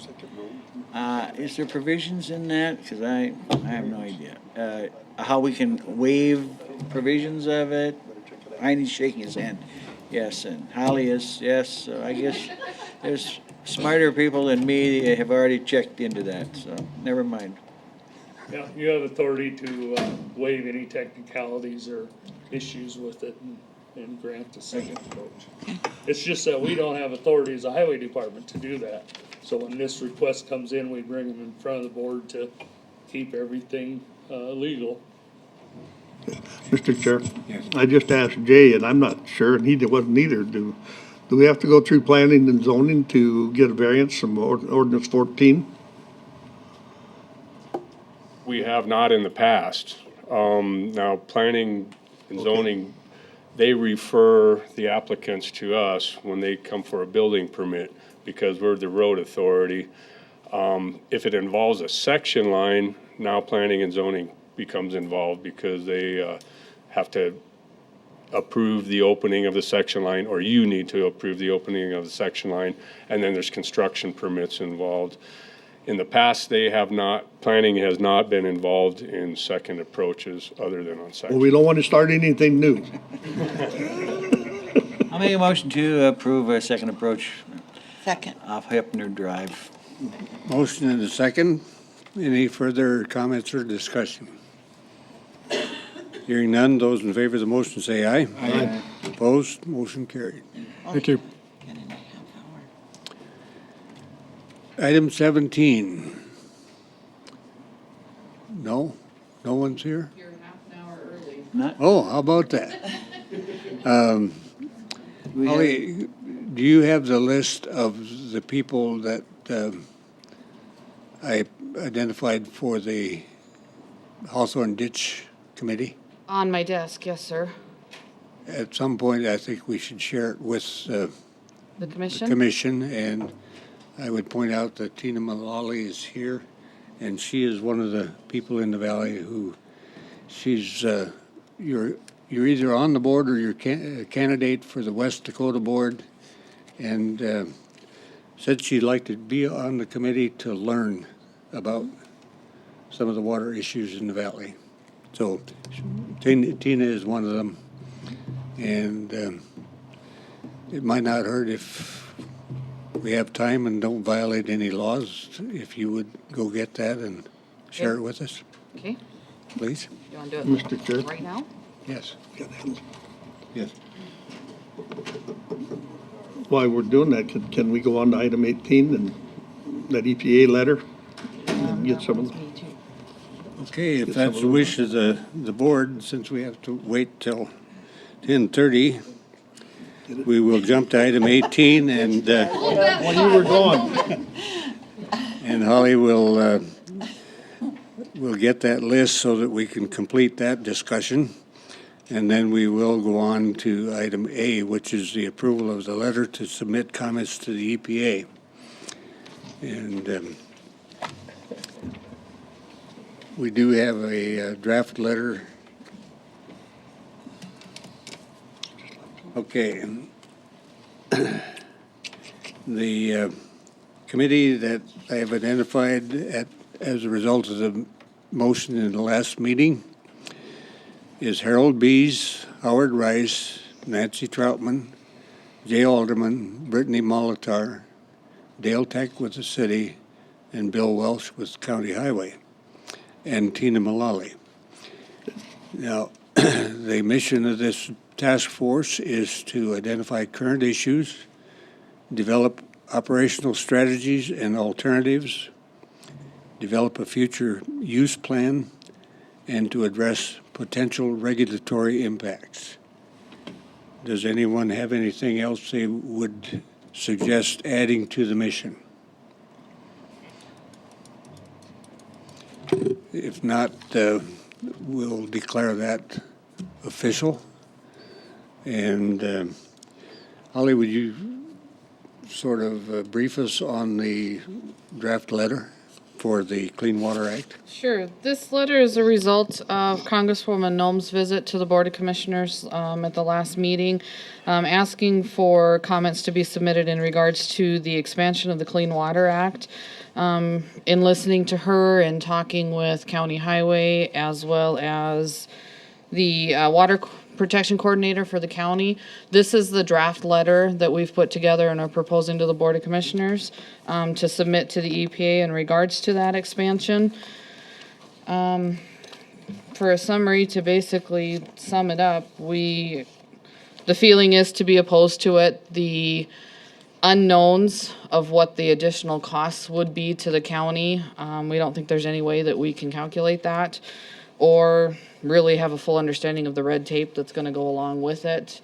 is there provisions in that? Because I have no idea. How we can waive provisions of it? Heidi's shaking his hand, yes, and Holly is, yes, so I guess there's smarter people than me that have already checked into that, so never mind. Yeah, you have authority to waive any technicalities or issues with it and grant the second approach. It's just that we don't have authority as a highway department to do that. So when this request comes in, we bring them in front of the board to keep everything legal. Mr. Chair, I just asked Jay, and I'm not sure, and he wasn't either. Do we have to go through planning and zoning to get a variance from ordinance 14? We have not in the past. Now, planning and zoning, they refer the applicants to us when they come for a building permit because we're the road authority. If it involves a section line, now planning and zoning becomes involved because they have to approve the opening of the section line, or you need to approve the opening of the section line, and then there's construction permits involved. In the past, planning has not been involved in second approaches other than on section. Well, we don't want to start anything new. I'll make a motion to approve a second approach Second. off Hepner Drive. Motion and a second. Any further comments or discussion? Hearing none, those in favor of the motion say aye. Aye. Opposed, motion carried. Thank you. Item 17. No one's here? You're half an hour early. Oh, how about that? Holly, do you have the list of the people that I identified for the Hawthorne Ditch Committee? On my desk, yes, sir. At some point, I think we should share it with The commission? the commission, and I would point out that Tina Mullally is here, and she is one of the people in the valley who, you're either on the board or you're a candidate for the West Dakota board, and said she'd like to be on the committee to learn about some of the water issues in the valley. So Tina is one of them, and it might not hurt if we have time and don't violate any laws, if you would go get that and share it with us, Okay, please. you want to do it Mr. Chair. right now? Yes. Yes. While we're doing that, can we go on to item 18 and that EPA letter? And get some of them? Okay, if that's the wish of the board, since we have to wait till 10:30, we will jump to item 18, and Well, you were gone. and Holly will get that list so that we can complete that discussion. And then we will go on to item A, which is the approval of the letter to submit comments to the EPA. And we do have a draft letter. Okay. The committee that I have identified as a result of the motion in the last meeting is Harold Bees, Howard Rice, Nancy Troutman, Jay Alderman, Brittany Molitor, Dale Tech with the city, and Bill Welsh with County Highway, and Tina Mullally. Now, the mission of this task force is to identify current issues, develop operational strategies and alternatives, develop a future use plan, and to address potential regulatory impacts. Does anyone have anything else they would suggest adding to the mission? If not, we'll declare that official. And Holly, would you sort of brief us on the draft letter for the Clean Water Act. Sure. This letter is a result of Congresswoman Noem's visit to the Board of Commissioners at the last meeting, asking for comments to be submitted in regards to the expansion of the Clean Water Act. In listening to her and talking with County Highway as well as the Water Protection Coordinator for the county, this is the draft letter that we've put together and are proposing to the Board of Commissioners to submit to the EPA in regards to that expansion. For a summary, to basically sum it up, the feeling is to be opposed to it. The unknowns of what the additional costs would be to the county, we don't think there's any way that we can calculate that or really have a full understanding of the red tape that's going to go along with it.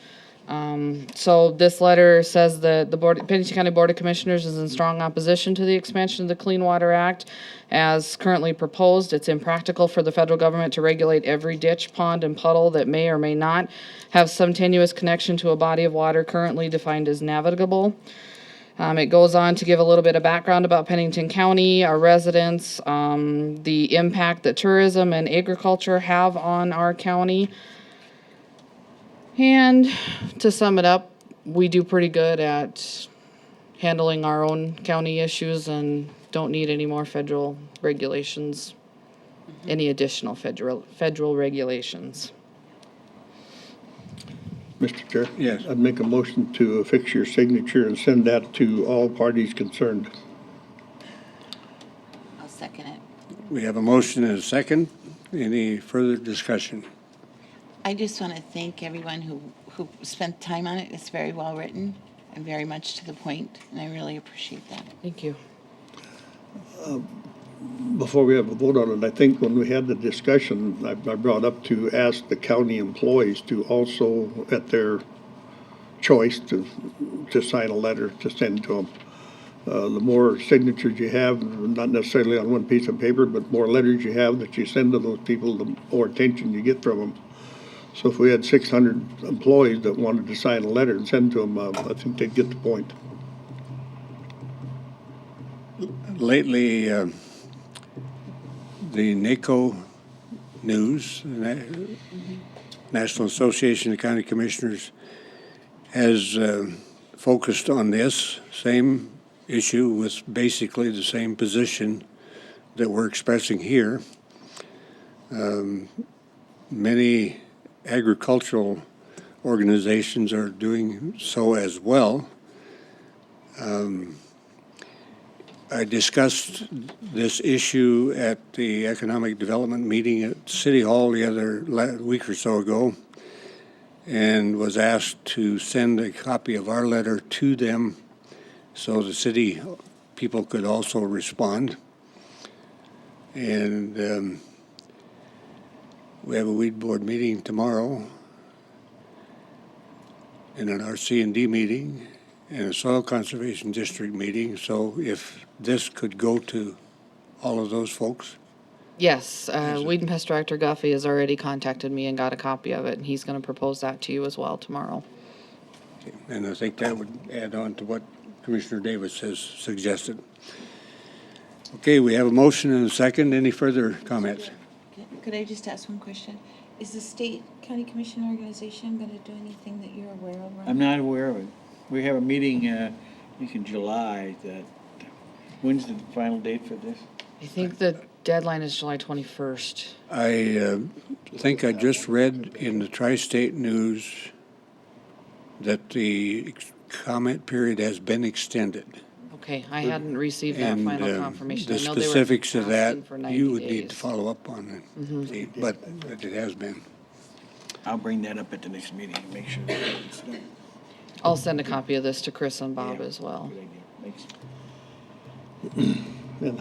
So this letter says that the Pennington County Board of Commissioners is in strong opposition to the expansion of the Clean Water Act as currently proposed. It's impractical for the federal government to regulate every ditch, pond, and puddle that may or may not have some tenuous connection to a body of water currently defined as navigable. It goes on to give a little bit of background about Pennington County, our residents, the impact that tourism and agriculture have on our county. And to sum it up, we do pretty good at handling our own county issues and don't need any more federal regulations, any additional federal regulations. Mr. Chair? Yes. I'd make a motion to affix your signature and send that to all parties concerned. I'll second it. We have a motion and a second. Any further discussion? I just want to thank everyone who spent time on it. It's very well written and very much to the point, and I really appreciate that. Thank you. Before we have a vote on it, I think when we had the discussion, I brought up to ask the county employees to also, at their choice, to sign a letter to send to them. The more signatures you have, not necessarily on one piece of paper, but more letters you have that you send to those people, the more attention you get from them. So if we had 600 employees that wanted to sign a letter and send to them, I think they'd get the point. Lately, the NACO News, National Association of County Commissioners, has focused on this same issue with basically the same position that we're expressing here. Many agricultural organizations are doing so as well. I discussed this issue at the Economic Development meeting at City Hall the other week or so ago, and was asked to send a copy of our letter to them so the city people could also respond. And we have a weed board meeting tomorrow, and an RC&D meeting, and a soil conservation district meeting. So if this could go to all of those folks. Yes, Weed and Pest Director Guffey has already contacted me and got a copy of it, and he's going to propose that to you as well tomorrow. Okay. And I think that would add on to what Commissioner Davis has suggested. Okay, we have a motion and a second. Any further comments? Could I just ask one question? Is the state county commission organization going to do anything that you're aware of? Ron? I'm not aware of it. We have a meeting, I think in July, when's the final date for this? I think the deadline is July 21st. I think I just read in the Tri-State News that the comment period has been extended. Okay, I hadn't received that And final confirmation. the I know they were specifics of that, asking for 90 you would need to days. follow up on it. See, but it has been. I'll bring that up at the next meeting and make sure that it's done. I'll send a copy of this to Chris and Bob as well. Good idea. Thanks. And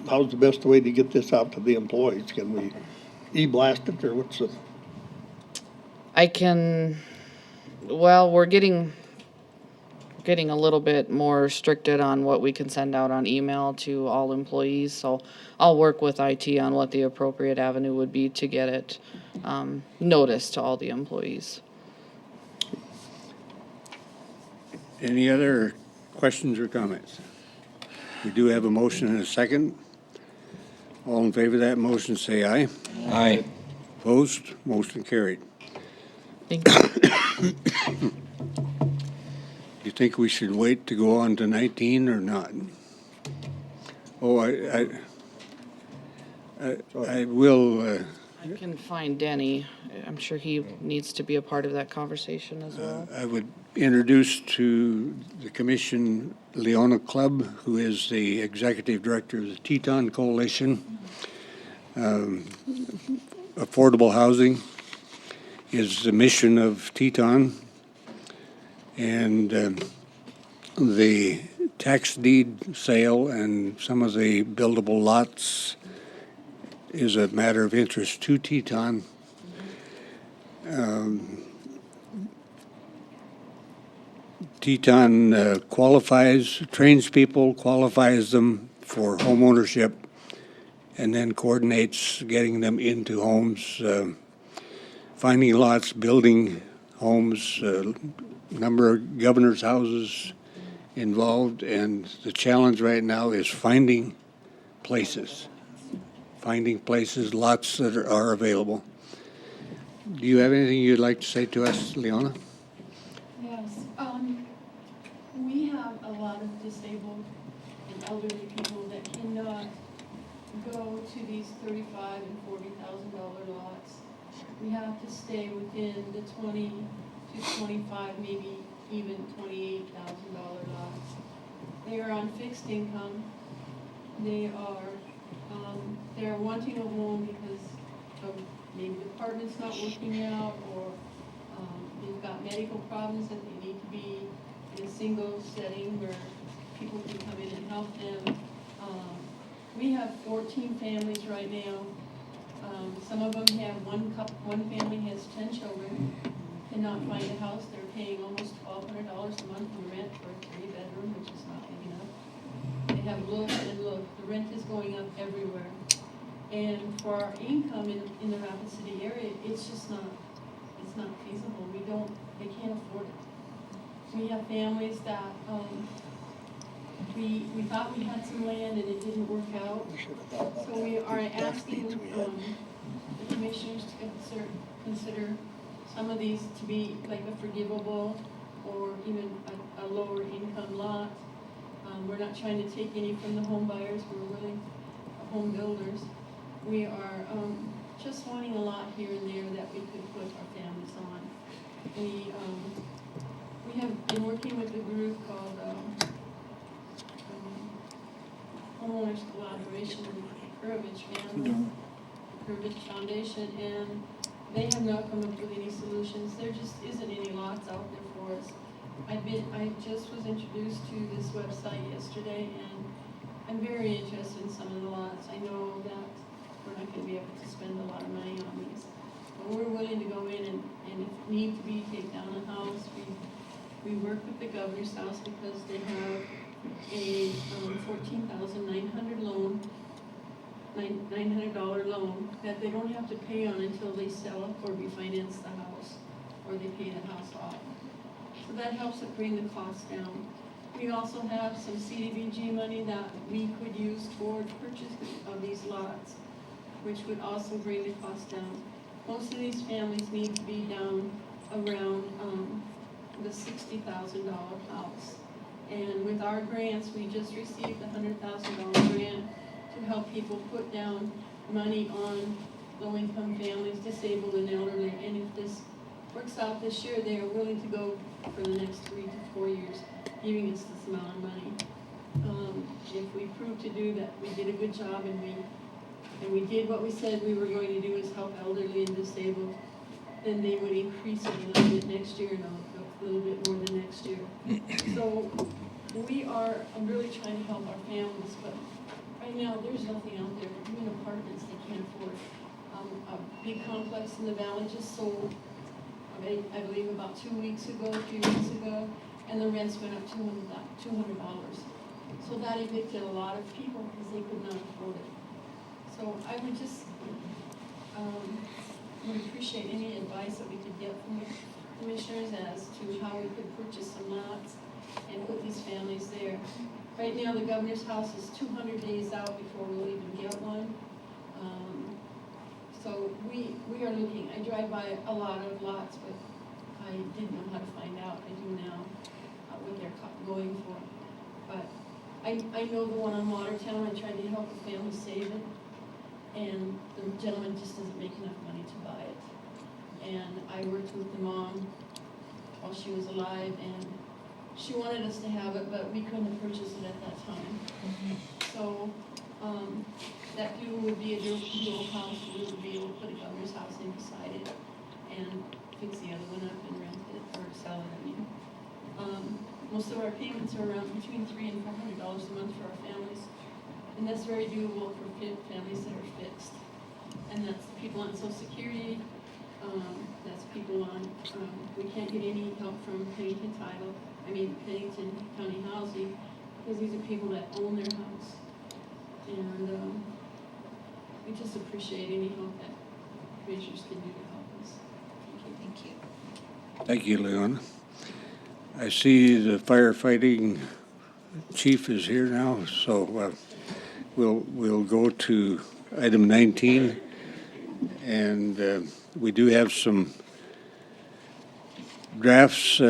how's the best way to get this out to the employees? Can we e-blast it, or what's the? We're getting a little bit more restricted on what we can send out on email to all employees, so I'll work with IT on what the appropriate avenue would be to get it noticed to all the employees. Any other questions or comments? We do have a motion and a second. All in favor of that motion, say aye. Aye. Opposed? Motion carried. Thank you. You think we should wait to go on to 19 or not? Oh, I will, I can find Denny. I'm sure he needs to be a part of that conversation as well. I would introduce to the commission Leona Clubb, who is the executive director of the Teton Coalition. Affordable housing is the mission of Teton, and the tax deed sale and some of the buildable lots is a matter of interest to Teton. Teton trains people, qualifies them for home ownership, and then coordinates getting them into homes, finding lots, building homes, number of governor's houses involved, and the challenge right now is finding places, lots that are available. Do you have anything you'd like to say to us, Leona? Yes, we have a lot of disabled and elderly people that cannot go to these $35,000 and $40,000 lots. We have to stay within the 20 to 25, maybe even $28,000 lots. They are on fixed income. They're wanting a home because of maybe the apartment's not working out, or they've got medical problems that they need to be in a single setting where people can come in and help them. We have 14 families right now. Some of them have one family has 10 children, cannot find a house. They're paying almost $1,200 a month in rent for a 3-bedroom, which is not big enough. They have looked and looked. The rent is going up everywhere. And for our income in the Rapid City area, it's not feasible. They can't afford it. We have families that, we thought we had some land and it didn't work out. So we are asking the commissioners to consider some of these to be like a forgivable or even a lower income lot. We're not trying to take any from the home buyers. We're really home builders. We are just wanting a lot here and there that we could put our families on. We have been working with a group called Homeowners Collaboration with the Courage Foundation, and they have not come up with any solutions. There just isn't any lots out there for us. I just was introduced to this website yesterday, and I'm very interested in some of the lots. I know that we're not going to be able to spend a lot of money on these, but we're willing to go in and if need to be, take down a house. We work with the governor's house because they have a $14,900 loan, $900 loan that they don't have to pay on until they sell or refinance the house, or they pay the house off. So that helps to bring the cost down. We also have some CDBG money that we could use toward purchase of these lots, which would also bring the cost down. Most of these families need to be down around the $60,000 house. And with our grants, we just received a $100,000 grant to help people put down money on low-income families, disabled and elderly. And if this works out this year, they are willing to go for the next 3 to 4 years, giving us this amount of money. If we prove to do that, we did a good job and we did what we said we were going to do, is help elderly and disabled, then they would increase it a little bit next year and a little bit more than next year. So we are really trying to help our families, but right now there's nothing out there. Even apartments they can't afford. A big complex in the valley just sold, I believe about 2 weeks ago, 3 weeks ago, and the rents went up $200. So that evicted a lot of people because they could not afford it. So I would just would appreciate any advice that we could get from the commissioners as to how we could purchase some lots and put these families there. Right now, the governor's house is 200 days out before we'll even get one. So we are looking, I drive by a lot of lots, but I didn't know how to find out. I do now what they're going for. But I know the one on Watertown. I tried to help the family save it. And the gentleman just doesn't make enough money to buy it. And I worked with the mom while she was alive, and she wanted us to have it, but we couldn't have purchased it at that time. So that view would be a dual house. We would be able to put a governor's house in beside it and fix the other one up and rent it or sell it. I mean, most of our payments are around between $300 and $400 a month for our families, and that's very doable for families that are fixed. And that's people on Social Security. That's people on. We can't get any help from Pennington County Housing, because these are people that own their house, and we just appreciate any help that commissioners can do to help us. Thank you. Thank you, Leona. I see the firefighting chief is here now, so we'll go to item 19, and we do have some drafts.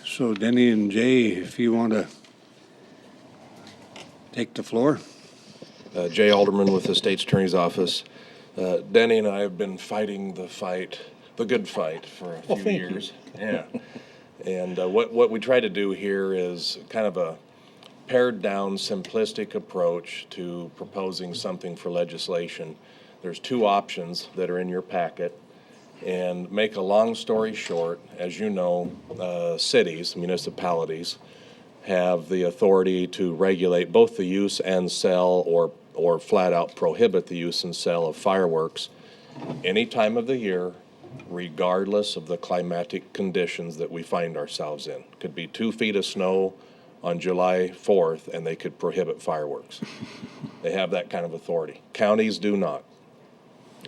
So Denny and Jay, if you want to take the floor. Jay Alderman with the State's Attorney's Office. Denny and I have been fighting the good fight, for a few years. Yeah. And what we try to do here is kind of a pared down, simplistic approach to proposing something for legislation. There's two options that are in your packet. And make a long story short, as you know, cities, municipalities, have the authority to regulate both the use and sell or flat out prohibit the use and sale of fireworks any time of the year, regardless of the climatic conditions that we find ourselves in. Could be 2 feet of snow on July 4th, and they could prohibit fireworks. They have that kind of authority. Counties do not.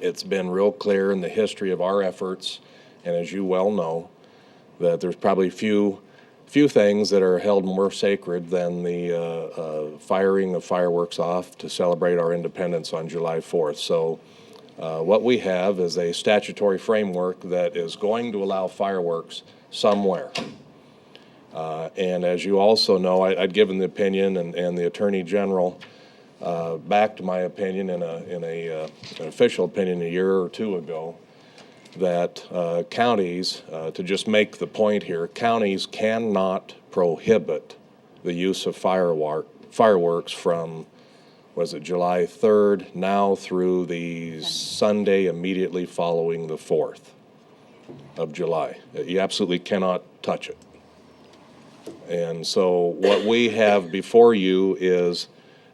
It's been real clear in the history of our efforts, and as you well know, that there's probably few things that are held more sacred than the firing of fireworks off to celebrate our independence on July 4th. So what we have is a statutory framework that is going to allow fireworks somewhere. And as you also know, I'd given the opinion, and the Attorney General backed my opinion in an official opinion a year or two ago, that counties, to just make the point here, counties cannot prohibit the use of fireworks from, July 3rd, now through the Sunday immediately following the 4th of July. You absolutely cannot touch it. And so what we have before you is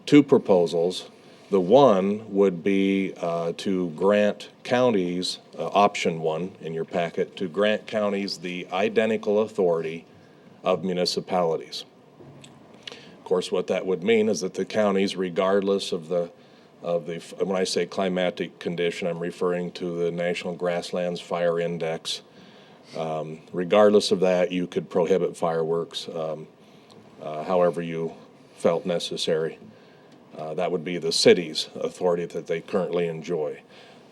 two proposals. The one would be to grant counties, option one in your packet, to grant counties the identical authority of municipalities. Of course, what that would mean is that the counties, regardless of the, when I say climatic condition, I'm referring to the National Grasslands Fire Index. Regardless of that, you could prohibit fireworks however you felt necessary. That would be the city's authority that they currently enjoy.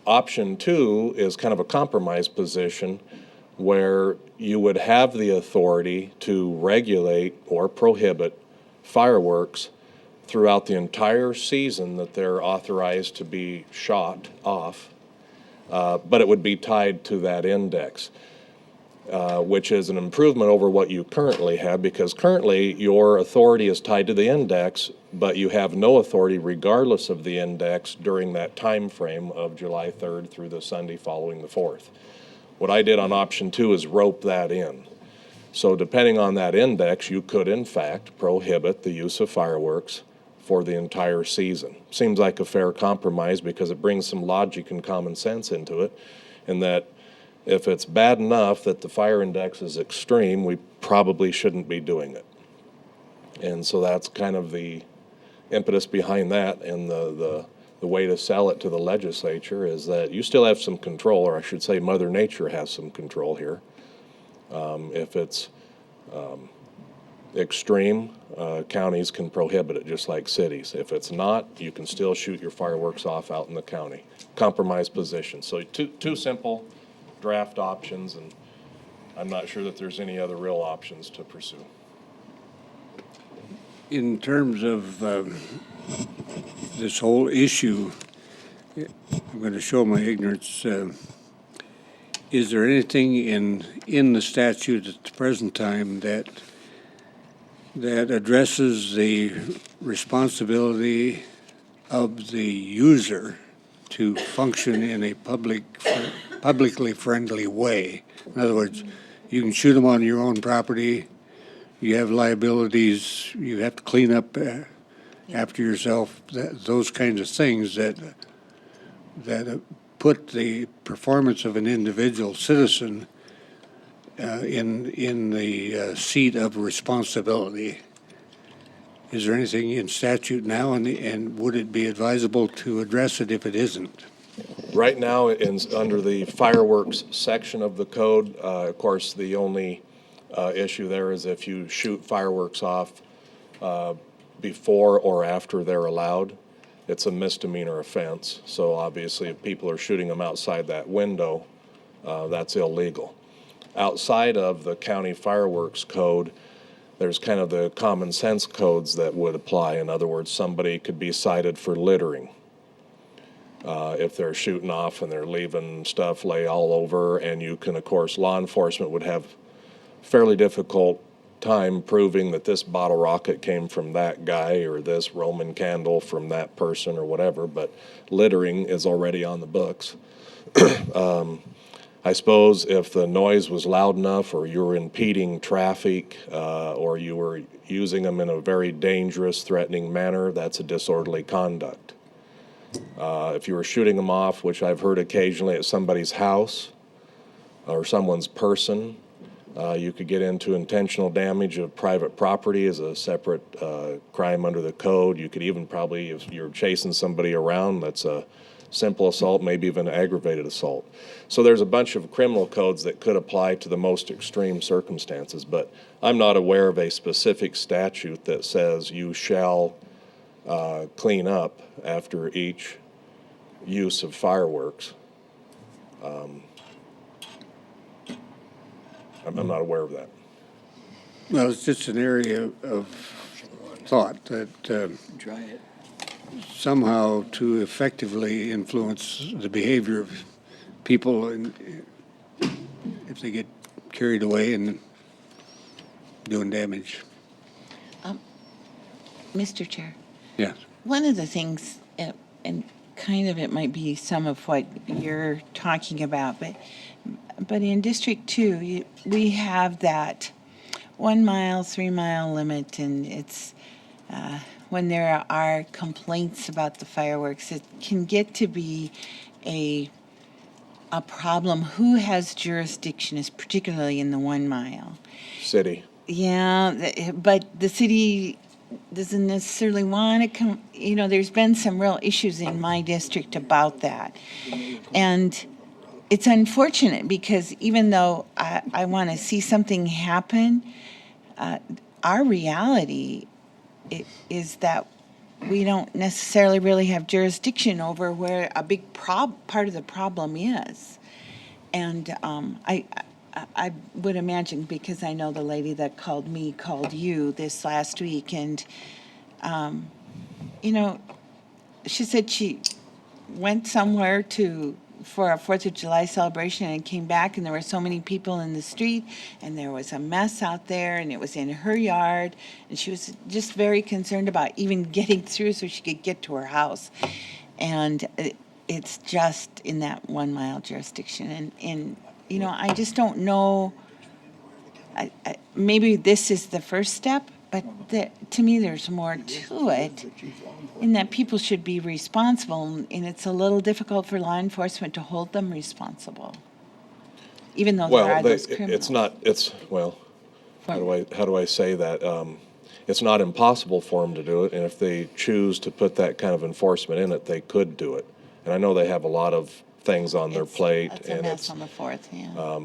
Option two is kind of a compromise position where you would have the authority to regulate or prohibit fireworks throughout the entire season that they're authorized to be shot off, but it would be tied to that index. Which is an improvement over what you currently have, because currently your authority is tied to the index, but you have no authority regardless of the index during that time frame of July 3rd through the Sunday following the 4th. What I did on option two is rope that in. So depending on that index, you could in fact prohibit the use of fireworks for the entire season. Seems like a fair compromise because it brings some logic and common sense into it, in that if it's bad enough that the fire index is extreme, we probably shouldn't be doing it. And so that's kind of the impetus behind that, and the way to sell it to the legislature is that you still have some control, or I should say Mother Nature has some control here. If it's extreme, counties can prohibit it, just like cities. If it's not, you can still shoot your fireworks off out in the county. Compromise position. So two simple draft options, and I'm not sure that there's any other real options to pursue. In terms of this whole issue, I'm going to show my ignorance. Is there anything in the statute at the present time that addresses the responsibility of the user to function in a publicly friendly way? In other words, you can shoot them on your own property. You have liabilities. You have to clean up after yourself. Those kinds of things that put the performance of an individual citizen in the seat of responsibility. Is there anything in statute now, and would it be advisable to address it if it isn't? Right now, under the fireworks section of the code, of course, the only issue there is if you shoot fireworks off before or after they're allowed, it's a misdemeanor offense. So obviously, if people are shooting them outside that window, that's illegal. Outside of the county fireworks code, there's kind of the common sense codes that would apply. In other words, somebody could be cited for littering. If they're shooting off and they're leaving stuff lay all over, and you can, of course, law enforcement would have fairly difficult time proving that this bottle rocket came from that guy or this Roman candle from that person or whatever, but littering is already on the books. I suppose if the noise was loud enough, or you were impeding traffic, or you were using them in a very dangerous, threatening manner, that's a disorderly conduct. If you were shooting them off, which I've heard occasionally at somebody's house or someone's person, you could get into intentional damage of private property as a separate crime under the code. You could even probably, if you're chasing somebody around, that's a simple assault, maybe even aggravated assault. So there's a bunch of criminal codes that could apply to the most extreme circumstances, but I'm not aware of a specific statute that says you shall clean up after each use of fireworks. I'm not aware of that. Well, it's just an area of thought that somehow to effectively influence the behavior of people, and if they get carried away and doing damage. Mr. Chair, Yes. one of the things, and kind of it might be some of what you're talking about, but in District 2, we have that 1 mile, 3 mile limit, and it's when there are complaints about the fireworks, it can get to be a problem. Who has jurisdiction is particularly in the 1 mile. City. Yeah, but the city doesn't necessarily want to come, there's been some real issues in my district about that. And it's unfortunate because even though I want to see something happen, our reality is that we don't necessarily really have jurisdiction over where a big part of the problem is. And I would imagine, because I know the lady that called me called you this last week, and, she said she went somewhere for a 4th of July celebration and came back, and there were so many people in the street, and there was a mess out there, and it was in her yard, and she was just very concerned about even getting through so she could get to her house. And it's just in that 1 mile jurisdiction. And I just don't know. Maybe this is the first step, but to me, there's more to it, in that people should be responsible, and it's a little difficult for law enforcement to hold them responsible, even though there are those criminals. How do I say that? It's not impossible for them to do it, and if they choose to put that kind of enforcement in it, they could do it. And I know they have a lot of things on their plate. It's a mess on the 4th, yeah.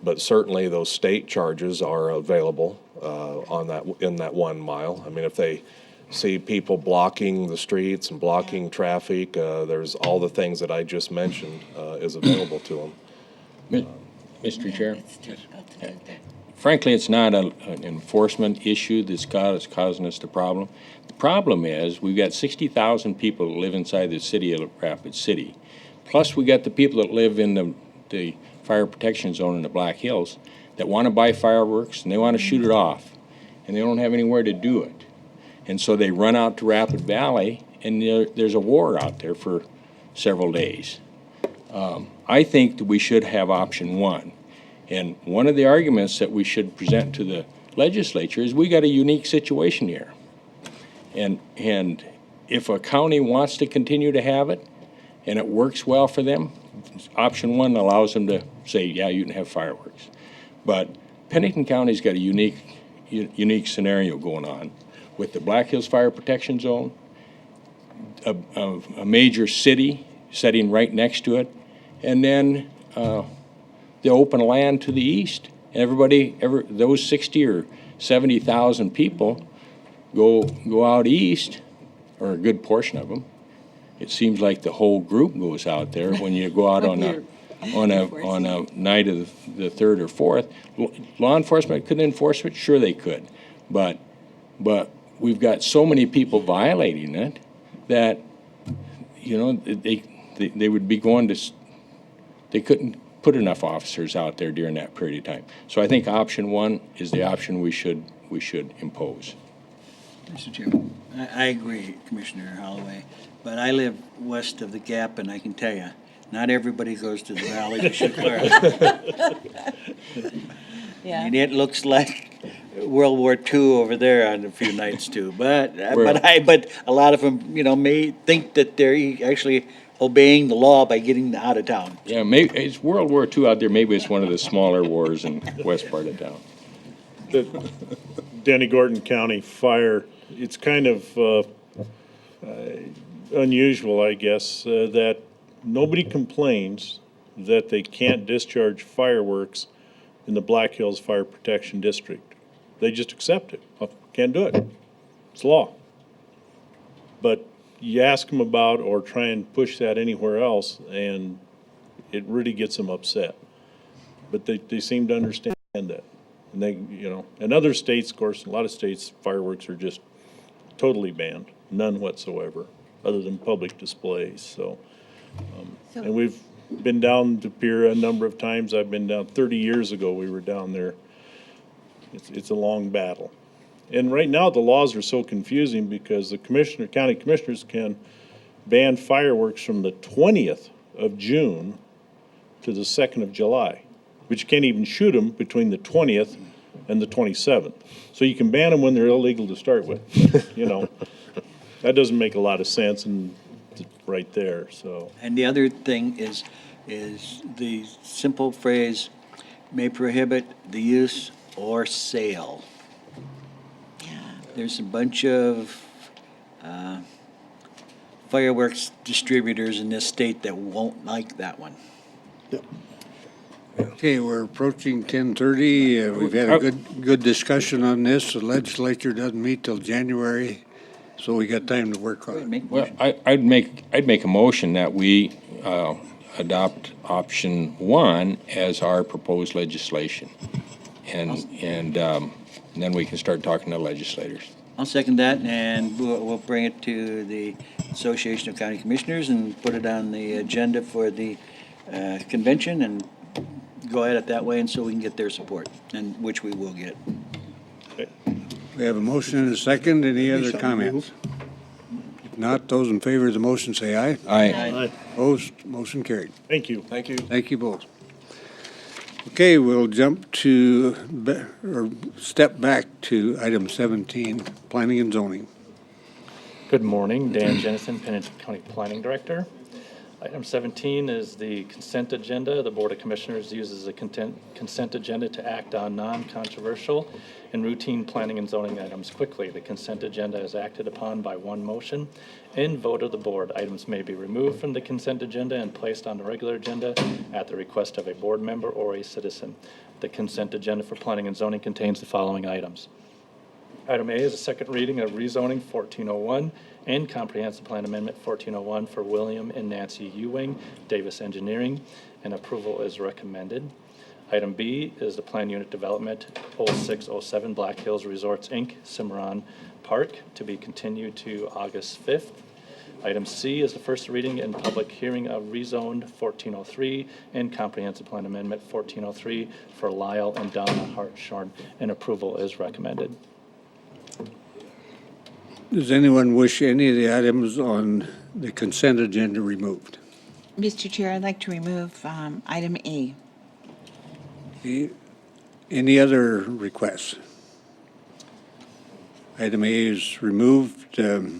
But certainly those state charges are available. in that 1 mile. I mean, if they see people blocking the streets and blocking traffic, there's all the things that I just mentioned is available to them. Mr. Chair? Frankly, it's not an enforcement issue that's causing us the problem. The problem is we've got 60,000 people that live inside the city of Rapid City. Plus, we got the people that live in the fire protection zone in the Black Hills that want to buy fireworks and they want to shoot it off, and they don't have anywhere to do it. And so they run out to Rapid Valley, and there's a war out there for several days. I think that we should have option one. And one of the arguments that we should present to the legislature is we got a unique situation here. And if a county wants to continue to have it and it works well for them, option one allows them to say, yeah, you can have fireworks. But Pennington County's got a unique scenario going on with the Black Hills Fire Protection Zone, a major city sitting right next to it, and then the open land to the east. Those 60 or 70,000 people go out east, or a good portion of them. It seems like the whole group goes out there when you go out on a night of the 3rd or 4th. Law enforcement couldn't enforce it? Sure they could. But we've got so many people violating it that, you know, they would be going to, they couldn't put enough officers out there during that period of time. So I think option one is the option we should impose. Mr. Chairman, I agree, Commissioner Holloway, but I live west of the Gap, and I can tell you, not everybody goes to the valley to shoot fireworks. Yeah. And it looks like World War II over there on a few nights too. But a lot of them, you know, may think that they're actually obeying the law by getting out of town. Yeah, maybe it's World War II out there. Maybe it's one of the smaller wars in west part of town. The Denny Gordon County Fire, it's kind of unusual, I guess, that nobody complains that they can't discharge fireworks in the Black Hills Fire Protection District. They just accept it. Oh, can't do it. It's law. But you ask them about or try and push that anywhere else, and it really gets them upset. But they seem to understand that. And they, you know, in other states, of course, in a lot of states, fireworks are just totally banned, none whatsoever, other than public displays. So and we've been down to Pier a number of times. I've been down 30 years ago. We were down there. It's a long battle. And right now, the laws are so confusing because the county commissioners can ban fireworks from the 20th of June to the 2nd of July, but you can't even shoot them between the 20th and the 27th. So you can ban them when they're illegal to start with. You know, that doesn't make a lot of sense, and right there. So. And the other thing is the simple phrase, may prohibit the use or sale. There's a bunch of fireworks distributors in this state that won't like that one. Okay, we're approaching 10:30. We've had a good discussion on this. The legislature doesn't meet till January, so we got time to work on it. Well, I'd make a motion that we adopt option one as our proposed legislation, and then we can start talking to legislators. I'll second that, and we'll bring it to the Association of County Commissioners and put it on the agenda for the convention and go at it that way, and so we can get their support, and which we will get. We have a motion and a second. Any other comments? If not, those in favor of the motion say aye. Aye. Opposed, motion carried. Thank you. Thank you. Thank you both. Okay, we'll jump to, or step back to item 17, planning and zoning. Good morning, Dan Jennison, Pennington County Planning Director. Item 17 is the consent agenda. The Board of Commissioners uses a consent agenda to act on non-controversial and routine planning and zoning items quickly. The consent agenda is acted upon by one motion and vote of the board. Items may be removed from the consent agenda and placed on the regular agenda at the request of a board member or a citizen. The consent agenda for planning and zoning contains the following items. Item A is a second reading of rezoning 1401 and comprehensive plan amendment 1401 for William and Nancy Ewing, Davis Engineering, and approval is recommended. Item B is the plan unit development 0607 Black Hills Resorts, Inc., Cimarron Park, to be continued to August 5th. Item C is the first reading and public hearing of rezoned 1403 and comprehensive plan amendment 1403 for Lyle and Donna Hartshorn, and approval is recommended. Does anyone wish any of the items on the consent agenda removed? Mr. Chair, I'd like to remove item A. Any other requests? Item A is removed. So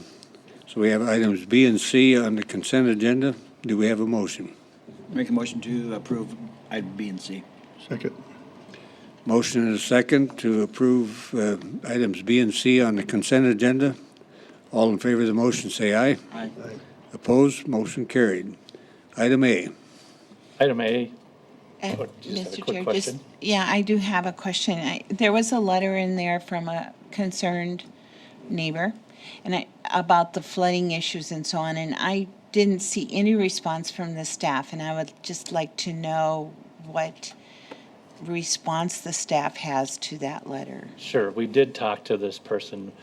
we have items B and C on the consent agenda. Do we have a motion? Make a motion to approve item B and C. Second. Motion and a second to approve items B and C on the consent agenda. All in favor of the motion, say aye. Aye. Opposed? Motion carried. Item A. Item A. Uh, Oh, do you just have a Mr. quick Chair, question? yeah, I do have a question. There was a letter in there from a concerned neighbor and about the flooding issues and so on, and I didn't see any response from the staff, and I would just like to know what response the staff has to that letter. Sure, we did talk to this person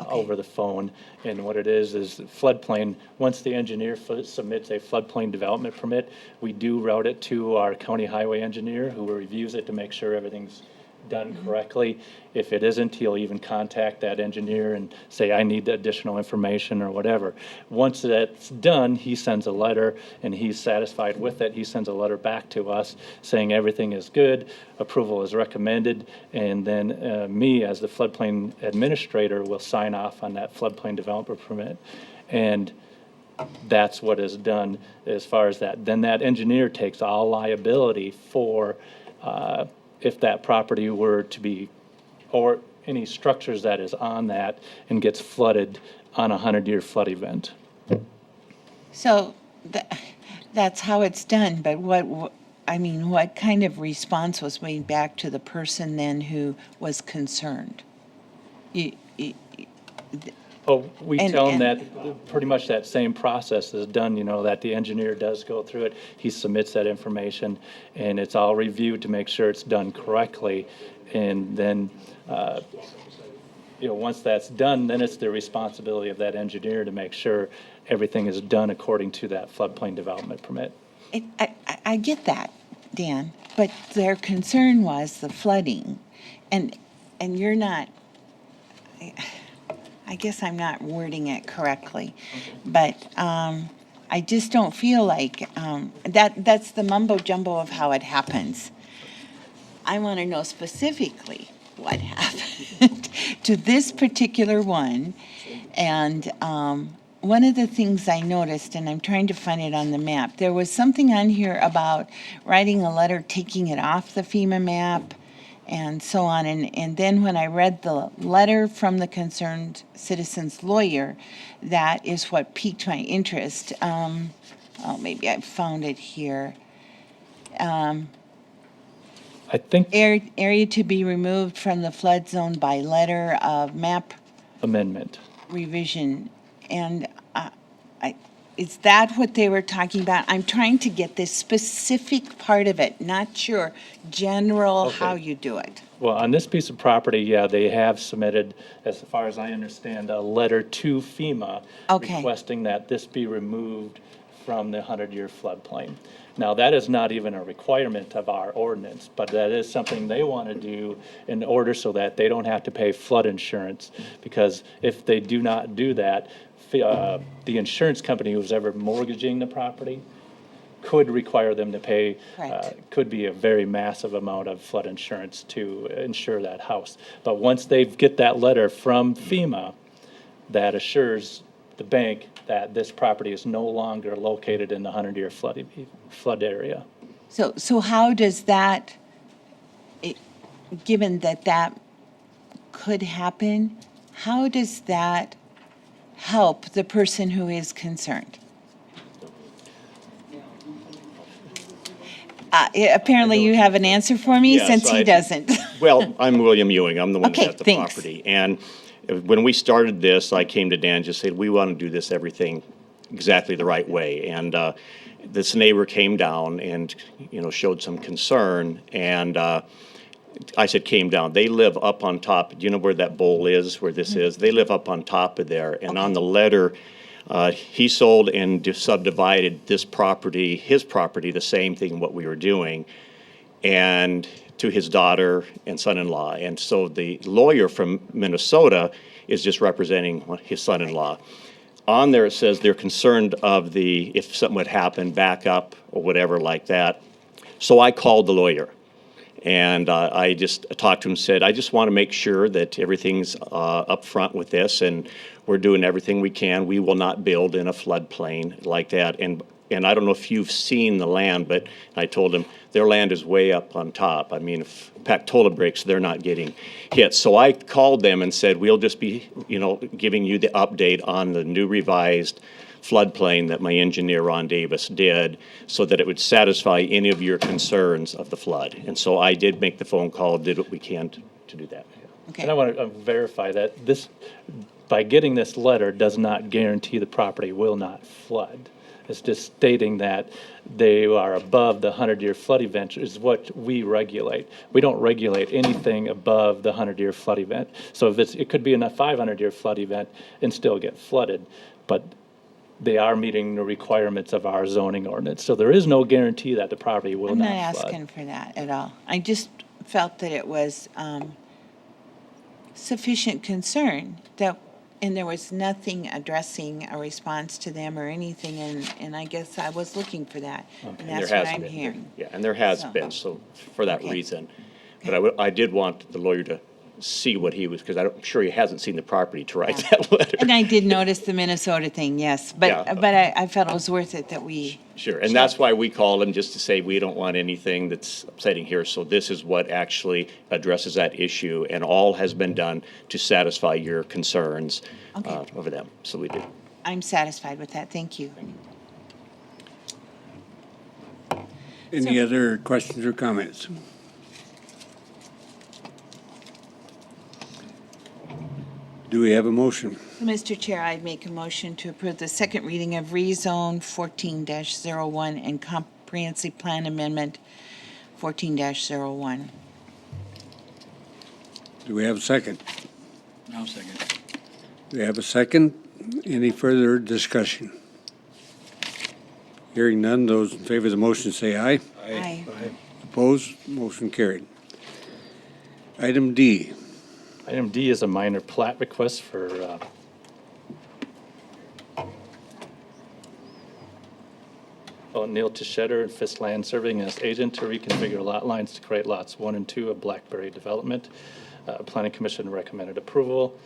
over the phone, and what it is floodplain, once the engineer submits a floodplain development permit, we do route it to our county highway engineer, who reviews it to make sure everything's done correctly. If it isn't, he'll even contact that engineer and say, I need additional information or whatever. Once that's done, he sends a letter, and he's satisfied with it. He sends a letter back to us saying everything is good, approval is recommended, and then me, as the floodplain administrator, will sign off on that floodplain development permit. And that's what is done as far as that. Then that engineer takes all liability for if that property were to be, or any structures that is on that and gets flooded on a 100-year flood event. So that's how it's done, but what kind of response was made back to the person then who was concerned? Oh, we tell them that pretty much that same process is done, that the engineer does go through it. He submits that information, and it's all reviewed to make sure it's done correctly. And then, once that's done, then it's the responsibility of that engineer to make sure everything is done according to that floodplain development permit. I get that, Dan, but their concern was the flooding, and you're not, I guess I'm not wording it correctly, but I just don't feel like that's the mumbo jumbo of how it happens. I want to know specifically what happened to this particular one, and one of the things I noticed, and I'm trying to find it on the map, there was something on here about writing a letter, taking it off the FEMA map, and so on. And then when I read the letter from the concerned citizen's lawyer, that is what piqued my interest. Maybe I found it here. I think Area to be removed from the flood zone by letter of map amendment. revision. And is that what they were talking about? I'm trying to get this specific part of it, not your general how you do it. Well, on this piece of property, yeah, they have submitted, as far as I understand, a letter to FEMA requesting that this be removed from the 100-year floodplain. Now, that is not even a requirement of our ordinance, but that is something they want to do in order so that they don't have to pay flood insurance, because if they do not do that, the insurance company who's ever mortgaging the property could require them to pay, could be a very massive amount of flood insurance to insure that house. But once they get that letter from FEMA, that assures the bank that this property is no longer located in the 100-year flood area. So how does that, given that that could happen, how does that help the person who is concerned? Apparently you have an answer for me Yes, since he doesn't. Well, I'm William Ewing. I'm the one Okay, that has the thanks. property. And when we started this, I came to Dan and just said, we want to do this everything exactly the right way. And this neighbor came down and, showed some concern. And I said, came down. They live up on top. Do you know where that bowl is, where this is? They live up on top of there. And on the letter, he sold and subdivided this property, his property, the same thing what we were doing, and to his daughter and son-in-law. And so the lawyer from Minnesota is just representing his son-in-law. On there it says they're concerned of if something would happen, back up or whatever like that. So I called the lawyer. And I just talked to him and said, I just want to make sure that everything's up front with this, and we're doing everything we can. We will not build in a floodplain like that. And I don't know if you've seen the land, but I told him their land is way up on top. I mean, if Pactola breaks, they're not getting hit. So I called them and said, we'll just be, giving you the update on the new revised floodplain that my engineer Ron Davis did, so that it would satisfy any of your concerns of the flood. And so I did make the phone call, did what we can to do that. Okay. And I want to verify that this, by getting this letter, does not guarantee the property will not flood. It's just stating that they are above the 100-year flood event is what we regulate. We don't regulate anything above the 100-year flood event. So if it could be in a 500-year flood event and still get flooded, but they are meeting the requirements of our zoning ordinance. So there is no guarantee that the property will I'm not not flood. asking for that at all. I just felt that it was sufficient concern and there was nothing addressing a response to them or anything, and I guess I was looking for that. And that's there what has I'm been. hearing. Yeah, and there has So- been, so for that Okay. reason. But I did want the lawyer to see what he was, because I'm sure he hasn't seen the property to write that letter. And I did notice the Minnesota thing, yes, Yeah. but I felt it was worth it that we, Sure, and that's why we called him, just to say we don't want anything that's upsetting here. So this is what actually addresses that issue, and all has been done to satisfy your concerns Okay. over them. So we do. I'm satisfied with that, thank you. Any other questions or comments? Do we have a motion? Mr. Chair, I'd make a motion to approve the second reading of rezone 14-01 and comprehensive plan amendment 14-01. Do we have a second? I'll second. Do we have a second? Any further discussion? Hearing none, those in favor of the motion say aye. Aye. Opposed? Motion carried. Item D. Item D is a minor plat request for Neil Tischetter and Fisk Land serving as agent to reconfigure lot lines to create lots 1 and 2 of Blackberry Development. Planning Commission recommended approval.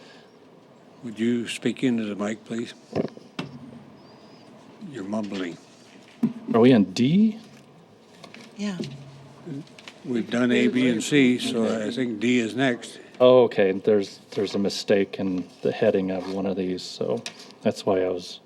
Would you speak into the mic, please? You're mumbling. Are we on D? Yeah. We've done A, B, and C, so I think D is next. Oh, okay, there's a mistake in the heading of one of these, so that's why I was,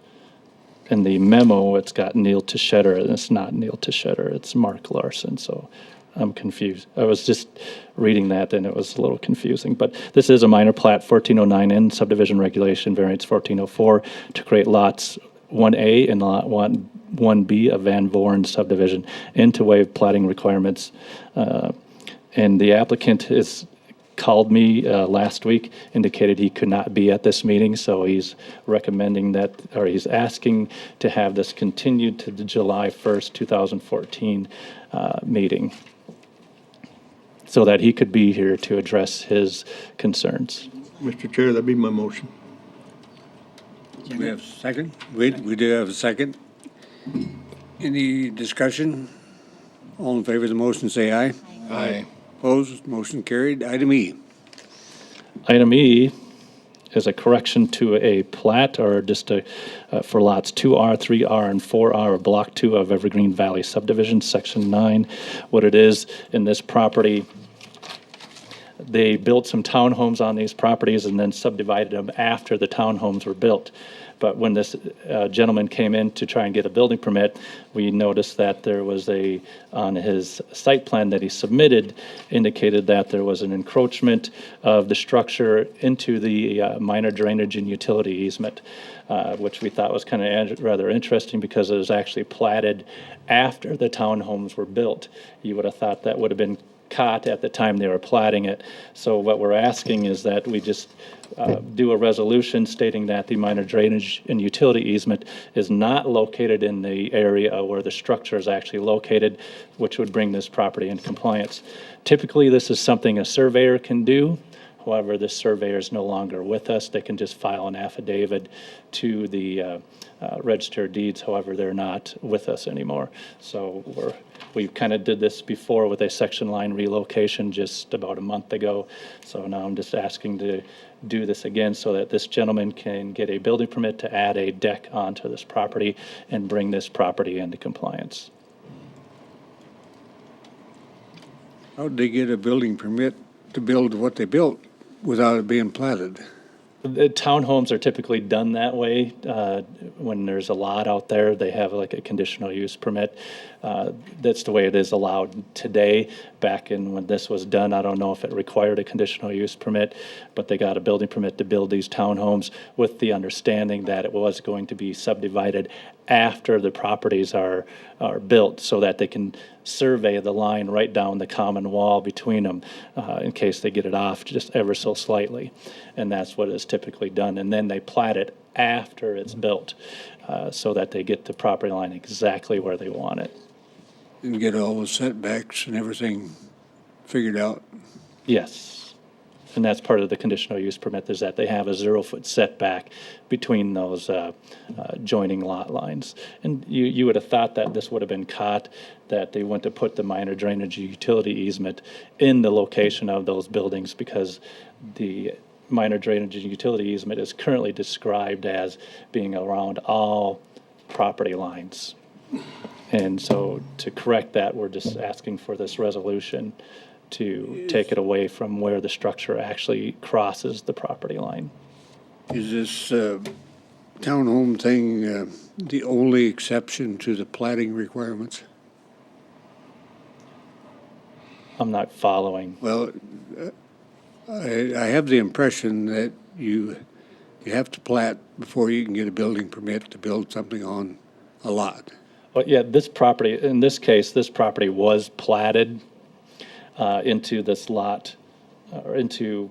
in the memo, it's got Neil Tischetter, and it's not Neil Tischetter, it's Mark Larson, so I'm confused. I was just reading that, and it was a little confusing, but this is a minor plat, 1409 and subdivision regulation variance 1404 to create lots 1A and lot 1B of Van Voorn subdivision and to waive plating requirements. And the applicant has called me last week, indicated he could not be at this meeting, so he's recommending that, or he's asking to have this continued to the July 1st, 2014 meeting, so that he could be here to address his concerns. Mr. Chair, that'd be my motion. Do we have a second? We do have a second. Any discussion? All in favor of the motion, say aye. Aye. Opposed? Motion carried. Item E. Item E is a correction to a plat or just for lots 2R, 3R, and 4R of Block 2 of Evergreen Valley subdivision, Section 9. What it is in this property, they built some townhomes on these properties and then subdivided them after the townhomes were built. But when this gentleman came in to try and get a building permit, we noticed that there was on his site plan that he submitted, indicated that there was an encroachment of the structure into the minor drainage and utility easement, which we thought was kind of rather interesting because it was actually platted after the townhomes were built. You would have thought that would have been caught at the time they were platting it. So what we're asking is that we just do a resolution stating that the minor drainage and utility easement is not located in the area where the structure is actually located, which would bring this property into compliance. Typically, this is something a surveyor can do. However, this surveyor is no longer with us. They can just file an affidavit to the Register of Deeds. However, they're not with us anymore. So we kind of did this before with a section line relocation just about a month ago. So now I'm just asking to do this again so that this gentleman can get a building permit to add a deck onto this property and bring this property into compliance. How did they get a building permit to build what they built without it being platted? The townhomes are typically done that way. When there's a lot out there, they have like a conditional use permit. That's the way it is allowed today. Back in when this was done, I don't know if it required a conditional use permit, but they got a building permit to build these townhomes with the understanding that it was going to be subdivided after the properties are built so that they can survey the line right down the common wall between them in case they get it off just ever so slightly. And that's what is typically done. And then they plat it after it's built so that they get the property line exactly where they want it. And get all the setbacks and everything figured out? Yes. And that's part of the conditional use permit, is that they have a 0-foot setback between those joining lot lines. And you would have thought that this would have been caught, that they went to put the minor drainage utility easement in the location of those buildings because the minor drainage and utility easement is currently described as being around all property lines. And so to correct that, we're just asking for this resolution to take it away from where the structure actually crosses the property line. Is this townhome thing the only exception to the platting requirements? I'm not following. Well, I have the impression that you have to plat before you can get a building permit to build something on a lot. Well, yeah, this property, in this case, this property was platted into this lot, or into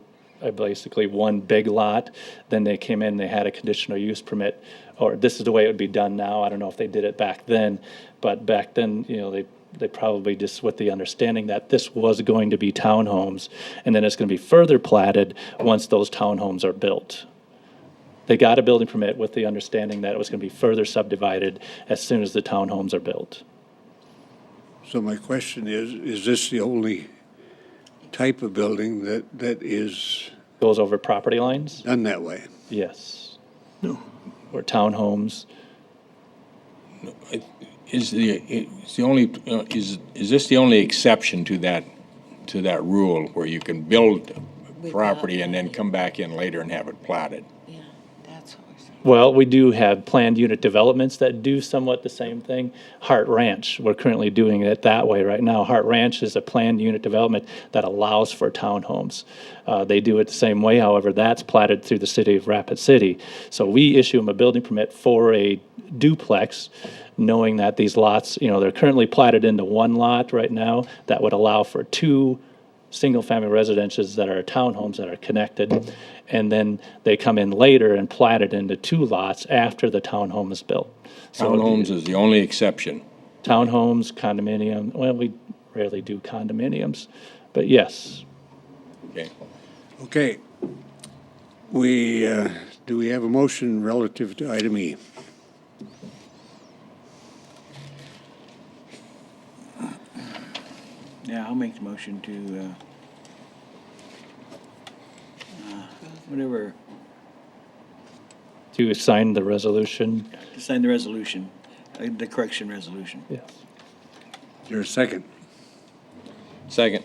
basically one big lot. Then they came in, they had a conditional use permit, or this is the way it would be done now. I don't know if they did it back then, but back then, they probably just with the understanding that this was going to be townhomes, and then it's going to be further platted once those townhomes are built. They got a building permit with the understanding that it was going to be further subdivided as soon as the townhomes are built. So my question is this the only type of building that is Goes over property lines? done that way? Yes. No. Or townhomes. Is this the only exception to that rule where you can build property and then come back in later and have it platted? Well, we do have planned unit developments that do somewhat the same thing. Hart Ranch, we're currently doing it that way right now. Hart Ranch is a planned unit development that allows for townhomes. They do it the same way, however, that's platted through the city of Rapid City. So we issue them a building permit for a duplex, knowing that these lots, they're currently platted into one lot right now that would allow for 2 single-family residences that are townhomes that are connected, and then they come in later and plat it into 2 lots after the townhome is built. Townhomes is the only exception. Townhomes, condominium, well, we rarely do condominiums, but yes. Okay. Do we have a motion relative to item E? Yeah, I'll make the motion to, whatever To sign the resolution. To sign the resolution, the correction resolution. Yes. Is there a second? Second.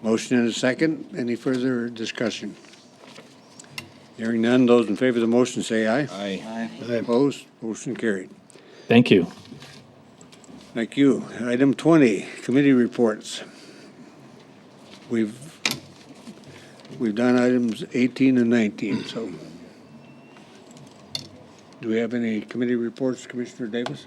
Motion and a second. Any further discussion? Hearing none, those in favor of the motion say aye. Aye. Aye. Opposed? Motion carried. Thank you. Thank you. Item 20, committee reports. We've done items 18 and 19, so. Do we have any committee reports, Commissioner Davis?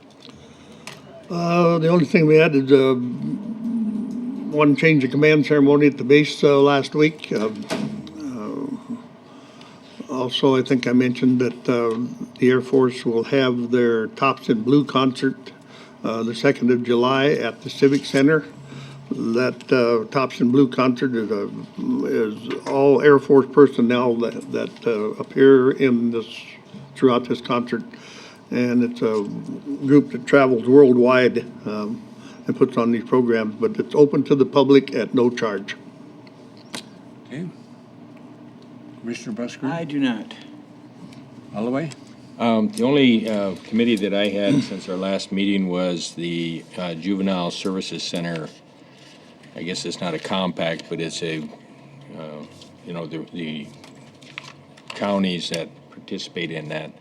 The only thing we had is one change of command ceremony at the base last week. Also, I think I mentioned that the Air Force will have their Tops in Blue concert the 2nd of July at the Civic Center. That Tops in Blue concert is all Air Force personnel that appear in this throughout this concert, and it's a group that travels worldwide and puts on these programs. But it's open to the public at no charge. Okay. Commissioner Busker? I do not. Holloway? The only committee that I had since our last meeting was the Juvenile Services Center. I guess it's not a compact, but it's a, the counties that participate in that.